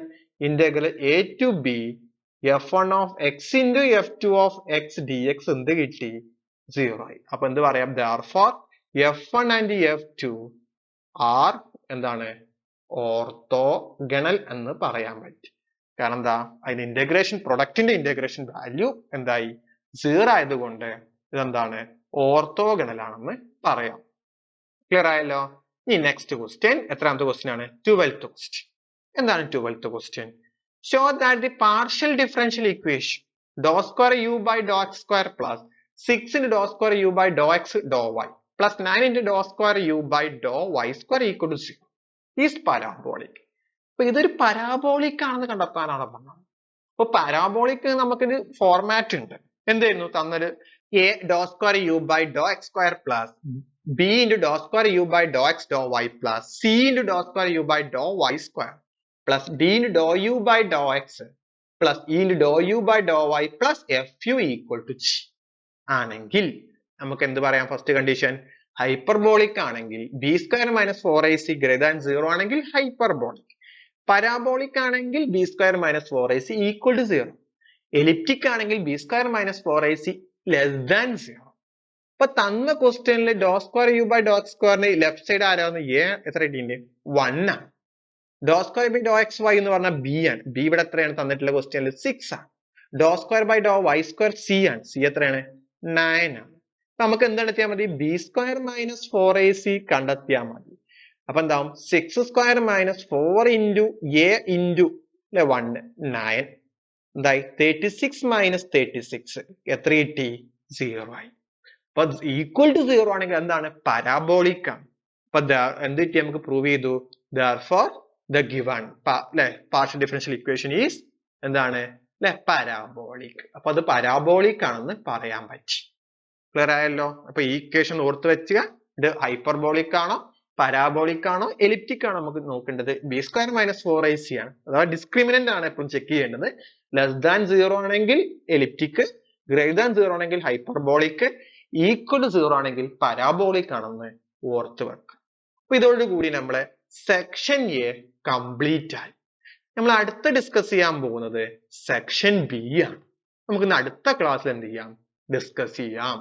Speaker 1: integral a to b f1 of x into f2 of x dx എന്ത് കിട്ടി, 0 ആയി. അപ്പൊ എന്ത് പറയാം, therefore f1 and f2 are എന്താണ്, ഓർത്തോഗണൽ എന്ന് പറയാൻ പറ്റും. കാരണം എന്താ, അതിന്റെ ഇന്റഗ്രേഷൻ, പ്രൊഡക്റ്റിന്റെ ഇന്റഗ്രേഷൻ വാല്യൂ എന്തായി, 0 ആയതുകൊണ്ട് ഇതെന്താണ്, ഓർത്തോഗണൽ ആണെന്ന് പറയാം. ക്ലിയർ ആയല്ലോ. ഇനി നെക്സ്റ്റ് ക്വസ്റ്റ്യൻ, എത്രാമത്തെ ക്വസ്റ്റ്യൻ ആണ്, 12th ക്വസ്റ്റ്യൻ. എന്താണ് 12th question? Show that the partial differential equation ഡോ square u by Dr x square plus 6 into ഡോ square u by Dr x ഡോ വൈ പ്ലസ് 9 into ഡോ square u by Dr y square equal to 0 is parabolic. അപ്പൊ ഇതൊരു parabolic ആണെന്ന് കണ്ടെത്താനാണ് പറഞ്ഞത്. അപ്പൊ പാരാബോളിക് നമുക്കൊരു ഫോർമാറ്റ് ഉണ്ട്. എന്തായിരുന്നു തന്നത്, a ഡോ square u by Dr x square plus b into ഡോ square u by Dr x ഡോ വൈ പ്ലസ് c into ഡോ square u by Dr y square plus d into ഡോ u by Dr x plus e into ഡോ u by Dr y plus f u equal to g ആണെങ്കിൽ നമുക്ക് എന്ത് പറയാം, first condition hyperbolic ആണെങ്കിൽ B square minus 4ac greater than 0 ആണെങ്കിൽ hyperbolic. Parabolic ആണെങ്കിൽ B square minus 4ac equal to 0. Elliptic ആണെങ്കിൽ B square minus 4ac less than 0. അപ്പൊ തന്ന ക്വസ്റ്റ്യനിൽ do square u by do സ്ക്വയറിന്റെ ലെഫ്റ്റ് സൈഡ് ആരാന്ന് A എത്ര കിട്ടിയിട്ടുണ്ട് 1 ആണ്. Do square by Dr x y എന്ന് പറഞ്ഞാൽ ബി ആണ്. ബി ഇവിടെ എത്രയാണ് തന്നിട്ടുള്ള ക്വസ്റ്റ്യനിൽ 6 ആണ്. Do square by Dr y square C ആണ്. സി എത്രയാണ് 9 ആണ്. നമുക്ക് എന്ത് കണ്ടെത്തിയാൽ മതി? ബി സ്ക്വയർ മൈനസ് 4ac കണ്ടെത്തിയാൽ മതി. അപ്പൊ എന്താവും 6 square minus 4 into A into 1 9 എന്തായി 36 മൈനസ് 36 എത്ര കിട്ടി 0 ആയി. അപ്പൊ ഈക്വൽ ടു 0 ആണെങ്കിൽ എന്താണ് പരാബോളിക് ആണ്. അപ്പൊ എന്ത് കിട്ടി നമുക്ക് പ്രൂവ് ചെയ്തു. therefore the given partial differential equation is എന്താണ് പരാബോളിക്. അപ്പൊ അത് പരാബോളിക് ആണെന്ന് പറയാൻ പറ്റി. ക്ലിയർ ആയല്ലോ? അപ്പൊ ഈ ഇക്വേഷൻ ഓർത്ത് വെച്ചുക. ഇത് ഹൈപ്പർബോളിക് ആണോ പരാബോളിക് ആണോ എലിപ്റ്റിക് ആണോ നമുക്ക് നോക്കേണ്ടത്. ബി സ്ക്വയർ മൈനസ് 4ac ആണ്. അഥവാ ഡിസ്ക്രിമിനന്റ് ആണ് എപ്പോഴും ചെക്ക് ചെയ്യേണ്ടത്. ലെസ് ദാൻ 0 ആണെങ്കിൽ എലിപ്റ്റിക്, ഗ്രേറ്റർ ദാൻ 0 ആണെങ്കിൽ ഹൈപ്പർബോളിക്, ഈക്വൽ ടു 0 ആണെങ്കിൽ പരാബോളിക് ആണെന്ന് ഓർത്ത് വെക്കാം. അപ്പൊ ഇതോടുകൂടി നമ്മളെ സെക്ഷൻ എ കംപ്ലീറ്റ് ആയി. നമ്മൾ അടുത്ത ഡിസ്കസ് ചെയ്യാൻ പോകുന്നത് സെക്ഷൻ ബി ആണ്. നമുക്ക് അടുത്ത ക്ലാസ്സിൽ എന്ത് ചെയ്യാം ഡിസ്കസ് ചെയ്യാം.